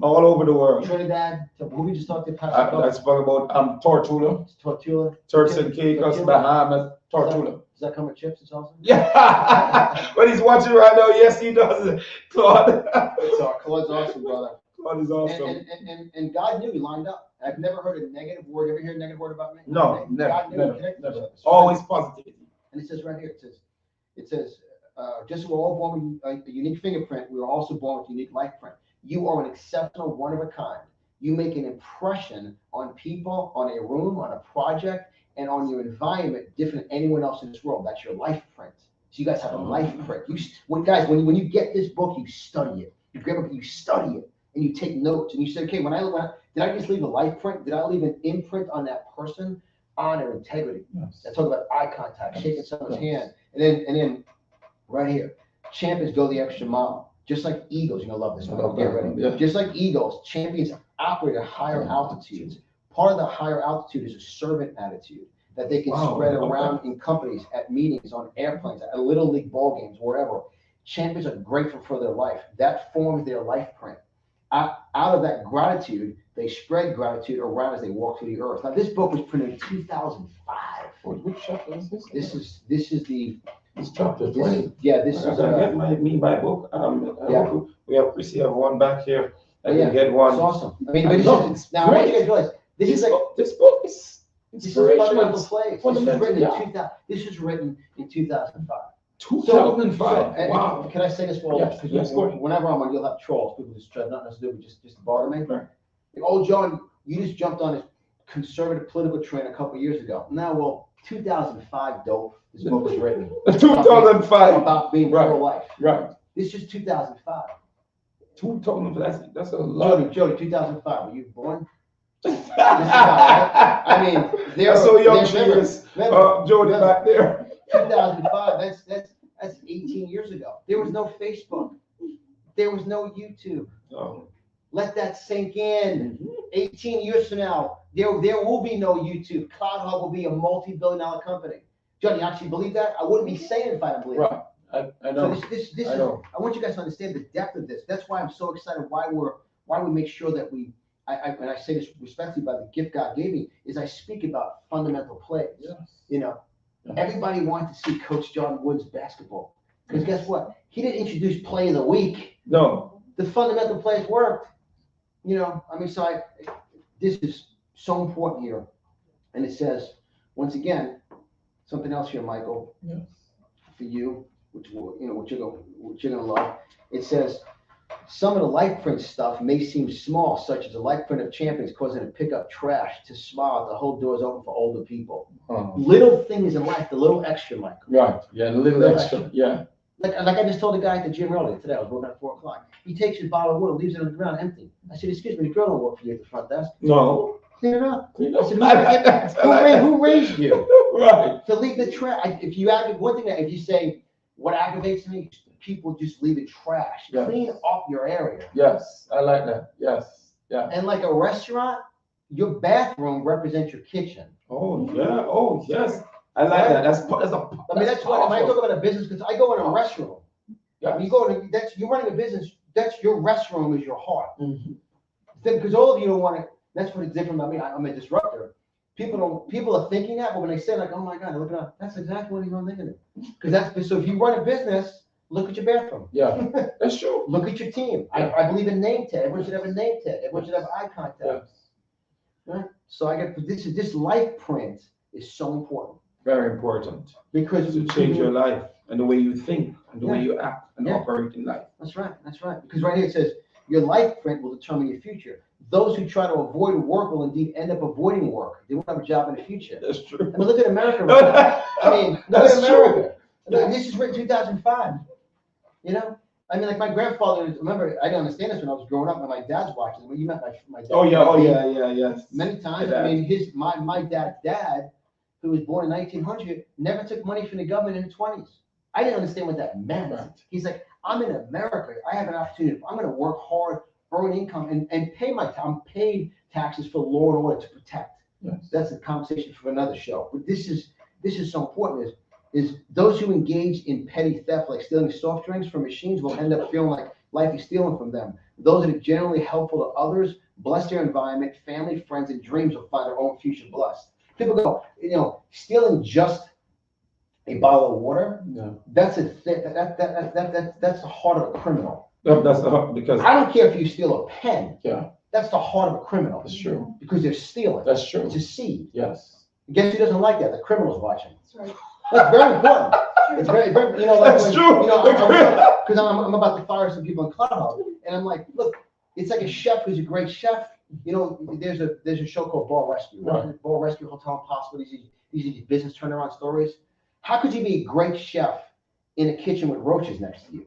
all over the world. Trinidad to who we just talked to, I spoke about Tortuga, Tortilla, Turks and Caicos, Bahamas, Tortuga. Does that come with chips? It's awesome. Yeah, but he's watching right now. Yes, he does. Claude. Claude's awesome, brother. Claude is awesome. And God knew he lined up. I've never heard a negative word. Ever hear a negative word about me? No, God knew he never. connected us. Always positivity. And it says right here, it says, just as we're all born with a unique fingerprint, we are also born with a unique life print. You are an exceptional one of a kind. You make an impression on people, on a room, on a project, and on your environment different than anyone else in this world. That's your life print. So you guys have a life print. When you get this book, you study it. You grab it, you study it, and you take notes, and you say, okay, did I just leave a life print? Did I leave an imprint on that person? Honor, integrity. Yes. I talk about eye contact, shaking someone's hand, and then right here, champions go the extra mile. Just like eagles, you're gonna love this one. Get ready. Yeah. Just like eagles, champions operate at higher altitudes. Part of the higher altitude is a servant attitude that they can spread around in companies, at meetings, on airplanes, at little league ball games, wherever. Champions are grateful for their life. That forms their life print. Out of that gratitude, they spread gratitude around as they walk through the earth. Now, this book was printed in 2005. Which chapter is this? This is the. It's chapter 20. This is. Get my book. We have one back here. I can get one. It's awesome. I mean, but now I want you guys to realize this book is fundamental plays. This was written in 2005. 2005. Wow. Can I say this for all this? Because whenever I'm on, you'll have trolls. People just try nothing else to do but just to bother me. Right. Oh, John, you just jumped on this conservative political train a couple of years ago. Now, well, 2005, dope. This book was written. 2005. About being pro-life. Right. This is 2005. 2005. That's a lot. Jody, 2005. Were you born? I mean, that's so young she is. Jody back there. 2005. That's 18 years ago. There was no Facebook. There was no YouTube. Oh. Let that sink in. 18 years from now, there will be no YouTube. CloudHub will be a multi-billion-dollar company. John, you actually believe that? I wouldn't be saying it if I didn't believe it. I know. So this I know. I want you guys to understand the depth of this. That's why I'm so excited. Why we make sure that and I say this respectfully by the gift God gave me, is I speak about fundamental plays. Yes. You know, everybody wanted to see Coach John Wood's basketball. Because guess what? He didn't introduce play of the week. No. The fundamental plays worked. You know, I mean, this is so important here. And it says, once again, something else here, Michael, for you, which you're gonna love. It says, some of the life print stuff may seem small, such as a life print of champions causing to pick up trash, to smile, the whole door's open for older people. Little things in life, the little extra, Michael. Right. Yeah, the little extra. Yeah. Like I just told the guy at the gym earlier today. I was working at 4 o'clock. He takes his bottle of water, leaves it on the ground empty. I said, "Excuse me, the girl don't work for you at the front desk." No. Clean it up. I said, who raised you? Right. To leave the trash. If you aggravate, one thing that if you say what aggravates me, people just leave it trash. Yes. Clean up your area. Yes, I like that. Yes. Yeah. And like a restaurant, your bathroom represents your kitchen. Oh yeah. Oh yes. I like that. That's what when I talk about a business, because I go in a restroom. Yeah. You're running a business. That's your restroom is your heart. Mm-hmm. Because all of you don't want to. That's what it's different about me. I'm a disruptor. People are thinking that, but when they say like, "Oh my God, look at that," that's exactly what I'm thinking. Because that's so. If you run a business, look at your bathroom. Yeah, that's true. Look at your team. Yeah. I believe in name tag. Everyone should have a name tag. Everyone should have eye contact. Yeah. Right. So I get this life print is so important. Very important. Because to change your life and the way you think and the way you act and operate in life. That's right. That's right. Because right here it says your life print will determine your future. Those who try to avoid work will indeed end up avoiding work. They won't have a job in the future. That's true. I mean, look at America right now. I mean, look at America. True. This is written 2005. You know? I mean, like my grandfather, remember, I didn't understand this when I was growing up, and my dad's watching. When you met my dad. Oh, yeah. Many times. I mean, my dad's dad, who was born in 1900, never took money from the government in the 20s. I didn't understand what that meant. Right. He's like, I'm in America. I have an opportunity. I'm going to work hard, earn income, and pay my tax. I'm paid taxes for law and order to protect. Yes. That's a conversation for another show. But this is so important. Is those who engage in petty theft, like stealing soft drinks from machines, will end up feeling like life is stealing from them. Those that are generally helpful to others, bless their environment, family, friends, and dreams will find their own future blessed. People go, stealing just a bottle of water. Yeah. That's the heart of a criminal. That's the heart, because I don't care if you steal a pen. Yeah. That's the heart of a criminal. That's true. Because they're stealing. That's true. It's a seed. Yes. Guess who doesn't like that? The criminal's watching. That's right. That's very important. It's very, very, that's true. Because I'm about to fire some people in CloudHub, and I'm like, look, it's like a chef who's a great chef. There's a show called Ball Rescue. Right? Ball Rescue Hotel and Hospital. these business turnaround stories. How could you be a great chef in a kitchen with roaches next to you?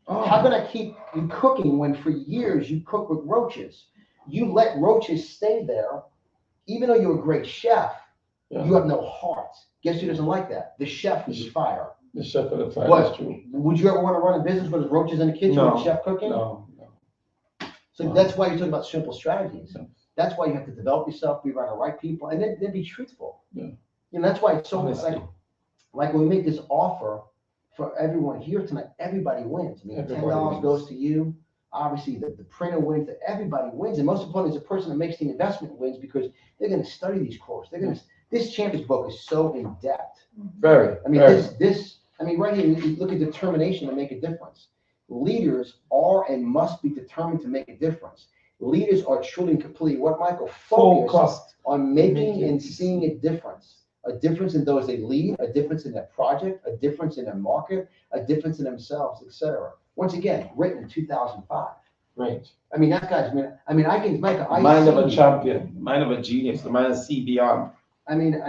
How can I keep you cooking when for years you cook with roaches? You let roaches stay there, even though you're a great chef, you have no heart. Guess who doesn't like that? The chef who's the fire. The chef of the fire, But that's true. would you ever want to run a business with roaches in the kitchen with a chef cooking? No. So that's why you're talking about simple strategies. That's why you have to develop yourself, be around the right people, and then be truthful. Yeah. And that's why it's so like when we make this offer for everyone here tonight, everybody wins. I mean, $10 goes to you. Obviously, the printer wins. Everybody wins, and most importantly, the person that makes the investment wins because they're going to study these quotes. They're going to. This Champions book is so in depth. Very. I mean, this. I mean, right here, you look at determination to make a difference. Leaders are and must be determined to make a difference. Leaders are truly and completely what Michael focused on making and seeing a difference in those they lead, a difference in their project, a difference in their market, a difference in themselves, etc. Once again, written in 2005. Right. I mean, that guy's. I mean, I can, Michael. Mind of a champion, mind of a genius, the man see beyond. I mean,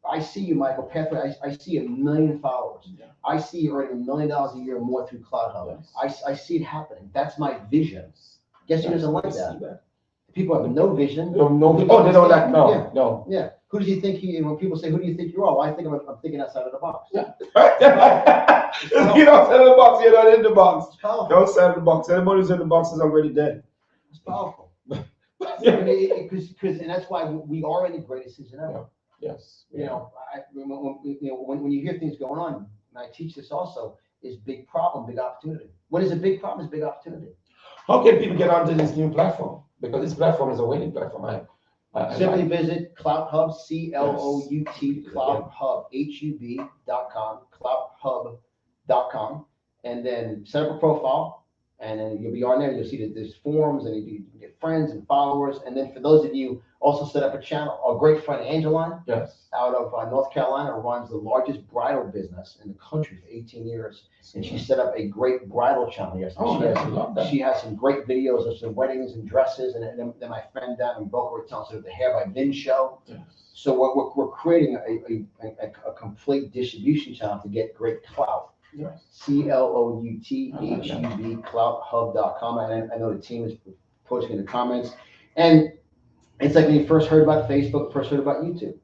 I see you, Michael. Pathway. I see 1 million followers. Yeah. I see you earning $1 million a year more through Cloud Hub. Yes. I see it happening. That's my vision. Guess who doesn't like that? People have no vision. No. They don't like. No. Yeah. Who does he think he? When people say, "Who do you think you are?" Well, I think I'm thinking outside of the box. Yeah. Get outside of the box. You're not in the box. Don't outside the box. Anybody who's in the box is already dead. It's powerful. Because and that's why we are in the greatest season ever. Yes. You know, when you hear things going on, and I teach this also, is big problem, big opportunity. What is a big problem? Is big opportunity. How can people get onto this new platform? Because this platform is a winning platform. Simply visit Clout Hub, CLOUT, Clout Hub, HUB.com, clouthub.com, and then set up a profile, and then you'll be on there. You'll see that there's forums, and you can get friends and followers. And then for those of you, also set up a channel. Our great friend Angeline, out of North Carolina, runs the largest bridal business in the country for 18 years. And she set up a great bridal channel yesterday. She has some great videos of some weddings and dresses. And then my friend down in Boca Raton set up the Hair by Vin show. Yes. So we're creating a complete distribution channel to get great clout. Yes. CLOUTHUB, clouthub.com. I know the team is posting in the comments. And it's like when you first heard about Facebook, first heard about YouTube.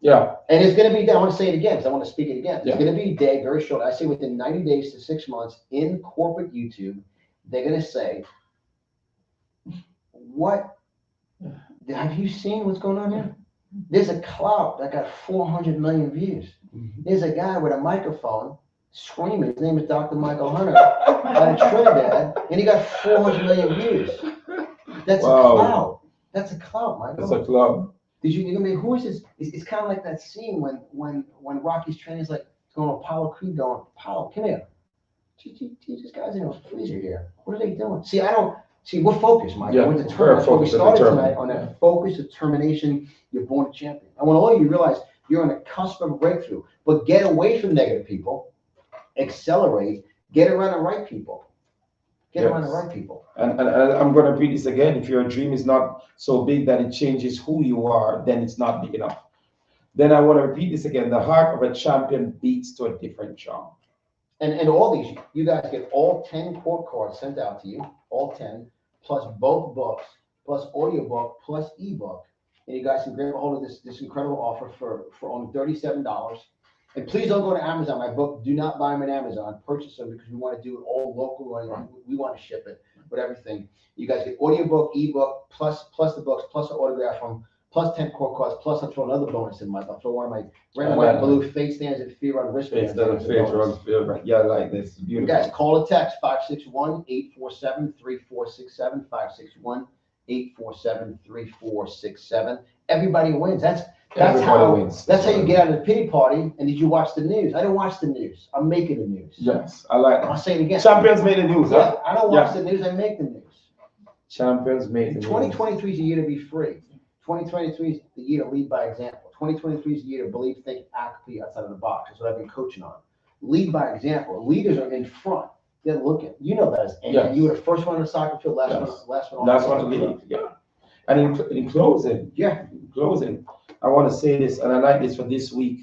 Yeah. And it's going to be, I want to say it again because I want to speak it again. It's going to be a day, very short. I say within 90 days to 6 months in corporate YouTube, they're going to say, what, have you seen what's going on here? There's a clout that got 400 million views. There's a guy with a microphone screaming. His name is Dr. Michael Hunter out of Trinidad, and he got 400 million views. That's a clout. That's a clout, Michael. That's a clout. Did you? I mean, who is this? It's kind of like that scene when Rocky's training is like going to Apollo Creed, going, Apollo, come here. These guys in a freezer here. What are they doing? See, I don't. See, we're focused, Michael. We're determined. That's what we started tonight on that focus, determination. You're born a champion. I want all of you to realize you're on the cusp of a breakthrough. But get away from negative people. Accelerate. Get around the right people. Get around the right people. And I'm going to repeat this again. If your dream is not so big that it changes who you are, then it's not big enough. Then I want to repeat this again. The heart of a champion beats to a different drum. And all these, you guys get all 10 quote cards sent out to you, all 10, plus both books, plus audiobook, plus ebook. And you guys can grab a hold of this incredible offer for only $37. And please don't go to Amazon. My book, do not buy them on Amazon. Purchase them because we want to do it all local. We want to ship it with everything. You guys get audiobook, ebook, plus the books, plus an autograph from, plus 10 core cards, plus I'll throw another bonus in. I'll throw one of my red, white, and blue Fate Stands and Fear on wristbands. Yeah, like this. Beautiful. You guys call or text 561-847-3467, 561-847-3467. Everybody wins. That's how you get out of the pity party. And did you watch the news? I don't watch the news. I'm making the news. Yes, I like that. I'll say it again. Champions made the news. Yeah, I don't watch the news. I make the news. Champions made the news. 2023 is the year to be free. 2023 is the year to lead by example. 2023 is the year to believe, think, act, be outside of the box. That's what I've been coaching on. Lead by example. Leaders are in front. They're looking. You know that as you were the first one on the soccer field, last one to lead. Yeah. And in closing, closing, I want to say this, and I like this for this week.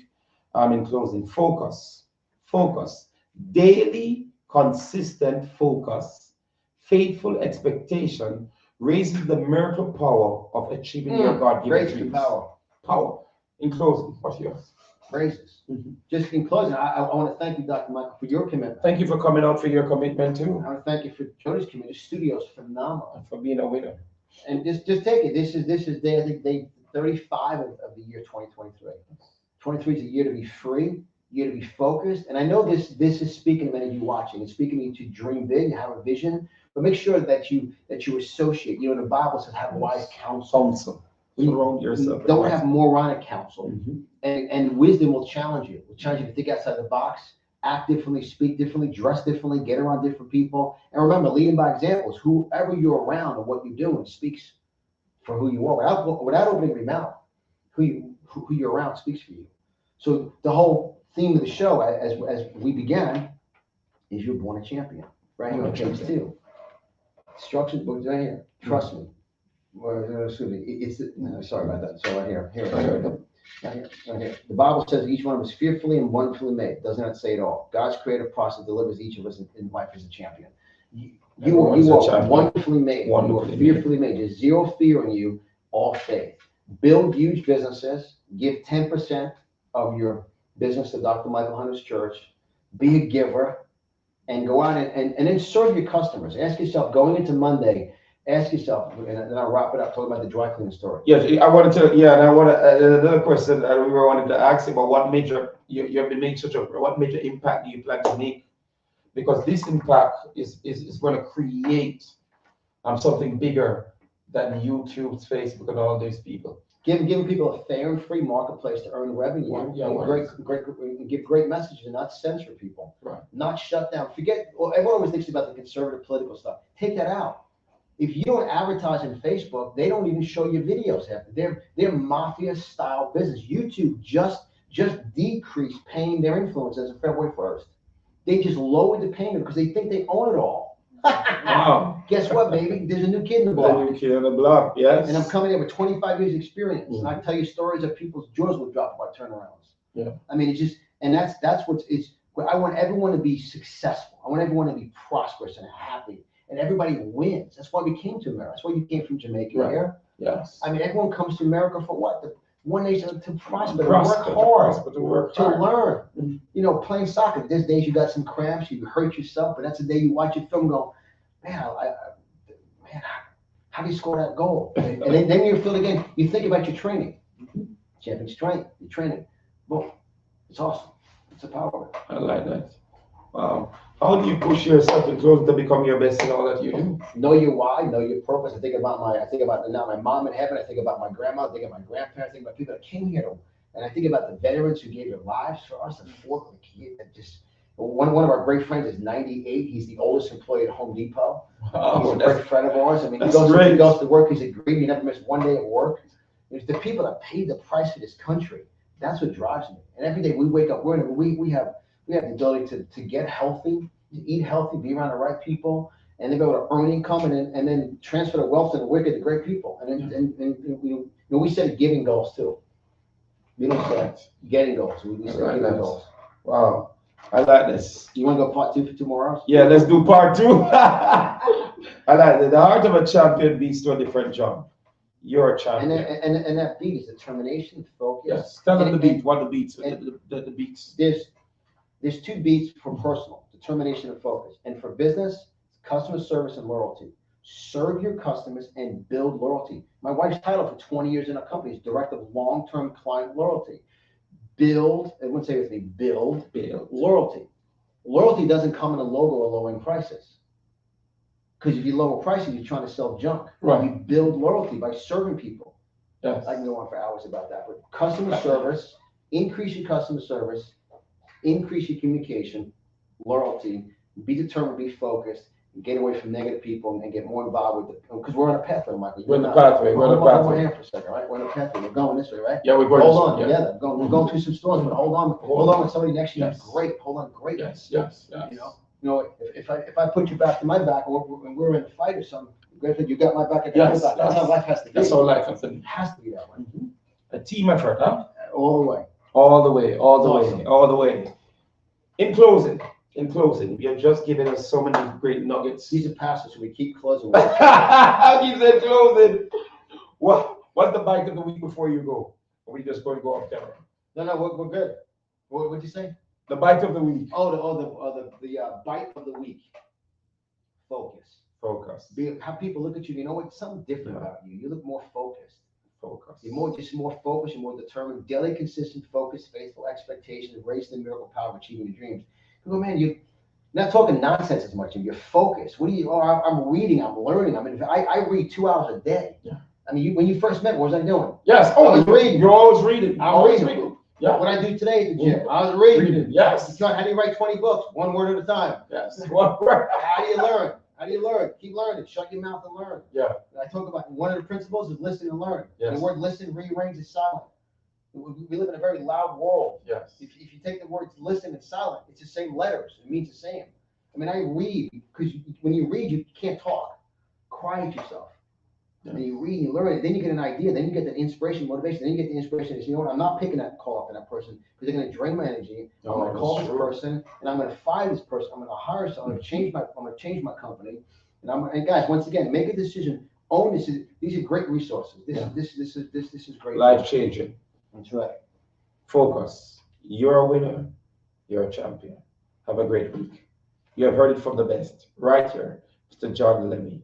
In closing, focus, daily, consistent focus, faithful expectation raises the miracle power of achieving your God-given dreams. Power. In closing, what's yours? Praises. Just in closing, I want to thank you, Dr. Michael, for your commitment. Thank you for coming out, for your commitment too. I want to thank you for Jody's commitment. The studio's phenomenal. And for being a winner. And just take it. This is day, I think, day 35 of the year 2023. 23 is a year to be free, a year to be focused. And I know this is speaking to many of you watching. It's speaking to you to dream big, to have a vision, but make sure that you associate. You know, the Bible says have wise counsel. Surround yourself. Don't have moronic counsel. And wisdom will challenge you. Will challenge you to think outside the box, act differently, speak differently, dress differently, get around different people. And remember, leading by examples. Whoever you're around and what you're doing speaks for who you are. Without opening your mouth, who you're around speaks for you. So the whole theme of the show, as we began, is you're born a champion. Right here on page 2. Instructions book right here. Trust me. Excuse me. Sorry about that. So right here. Right here. The Bible says each one of us is fearfully and wonderfully made. Does not say it all. God's creative process delivers each of us in life as a champion. You are wonderfully made. You are fearfully made. There's zero fear in you, all faith. Build huge businesses. Give 10% of your business to Dr. Michael Hunter's church. Be a giver, and go out and then serve your customers. Ask yourself, going into Monday, ask yourself, and then I'll wrap it up talking about the dry cleaning story. Yes, I wanted to. Yeah, and I want to. Another question that we were wanting to ask about what major you have been making what major impact do you plan to make? Because this impact is going to create something bigger than YouTube, Facebook, and all these people. Giving people a fair and free marketplace to earn revenue, and give great messages, and not censor people, not shut down. Everyone always thinks about the conservative political stuff. Take that out. If you don't advertise in Facebook, they don't even show you videos. They're mafia style business. YouTube just decreased paying their influence as of February 1st. They just lowered the payment because they think they own it all. Wow. Guess what, baby? There's a new kid in the block. A new kid in the block, yes. And I'm coming in with 25 years experience. And I tell you stories of people's jaws will drop about turnarounds. Yeah. I mean, it's just, and that's I want everyone to be successful. I want everyone to be prosperous and happy. And everybody wins. That's why we came to America. That's why you came from Jamaica here. Yes. I mean, everyone comes to America for what? One nation to prosper, to work hard, to learn. You know, playing soccer. There's days you got some cramps, you hurt yourself, but that's the day you watch your film and go, man, how do you score that goal? And then you feel again, you think about your training. Champions training, your training. Boom. It's awesome. It's a power. I like that. Wow. How do you push yourself in close to become your best in all that you do? Know your why, know your purpose. I think about now my mom in heaven. I think about my grandma. I think about my grandparents. I think about people that came here, and I think about the veterans who gave their lives for us. One of our great friends is 98. He's the oldest employee at Home Depot. He's a great friend of ours. I mean, he goes to work. He's a green. He never missed one day at work. It's the people that paid the price for this country. That's what drives me. And every day we wake up, we have the ability to get healthy, to eat healthy, be around the right people, and then be able to earn income and then transfer the wealth and wicked to great people. And we set giving goals too. We don't set getting goals. We set giving goals. Wow. I like this. You want to go part 2 for 2 more hours? Yeah, let's do part 2. I like that. The heart of a champion beats to a different job. You're a champion. And that beat is determination, focus. Yes. Tell them the beat. What the beats? The beats. There's 2 beats for personal, determination and focus. And for business, customer service and loyalty. Serve your customers and build loyalty. My wife's title for 20 years in our company is Director of Long-Term Client Loyalty. Build, everyone say with me, build loyalty. Loyalty doesn't come in a logo or lowering prices. Because if you lower prices, you're trying to sell junk. Right. You build loyalty by serving people. Yes. I can go on for hours about that. But customer service, increase your customer service, increase your communication, loyalty, be determined, be focused, and get away from negative people and get more involved with because we're on a pathway, Michael. We're in the pathway. We're on here for a second, right? We're on a pathway. We're going this way, right? Yeah, we're going. Hold on together. We're going through some storms, but hold on with somebody next to you. Yes. Great. Hold on, great. Yes. You know, if I put you back to my back and we're in a fight or something, you got my back, I got your back. That's how life has to be. That's how life has to be. It has to be that way. team effort, huh? All the way. All the way, all the Awesome. way, all the way. In closing, you're just giving us so many great nuggets. He's a pastor, so we keep closing. He said closing. What's the bite of the week before you go? Or we just going to go off camera? No, we're good. What'd you say? The bite of the week. The bite of the week. Focus. Have people look at you. You know what? Something different about you. You look more focused. You're more focused. You're more determined. Daily, consistent focus, faithful expectation, embracing the miracle power of achieving your dreams. People, man, you're not talking nonsense as much. You're focused. What do you? Oh, I'm reading. I'm learning. I read 2 hours a day. Yeah. I mean, when you first met, what was I doing? Yes. I was reading. You're always reading. I'm always reading. Yeah. What I do today at the gym, I was reading. Yes. How do you write 20 books? One word at a time. Yes. One word. How do you learn? Keep learning. Shut your mouth and learn. Yeah. I talk about one of the principles is listen and learn. Yes. The word listen rearranges silent. We live in a very loud world. Yes. If you take the words listen and silent, it's the same letters. It means the same. I mean, I read because when you read, you can't talk. Quiet yourself. Yeah. And you read and you learn it. Then you get an idea. Then you get the inspiration, motivation. Then you get the inspiration. You know what? I'm not picking that call up for that person because they're going to drain my energy. I'm going to call this person and I'm going to fire this person. I'm going to hire someone. I'm going to change my company. And guys, once again, make a decision. Own this. These are great resources. This is great. Life changing. That's right. Focus. You're a winner. You're a champion. Have a great week. You have heard it from the best right here, Mr. John Di Lemme.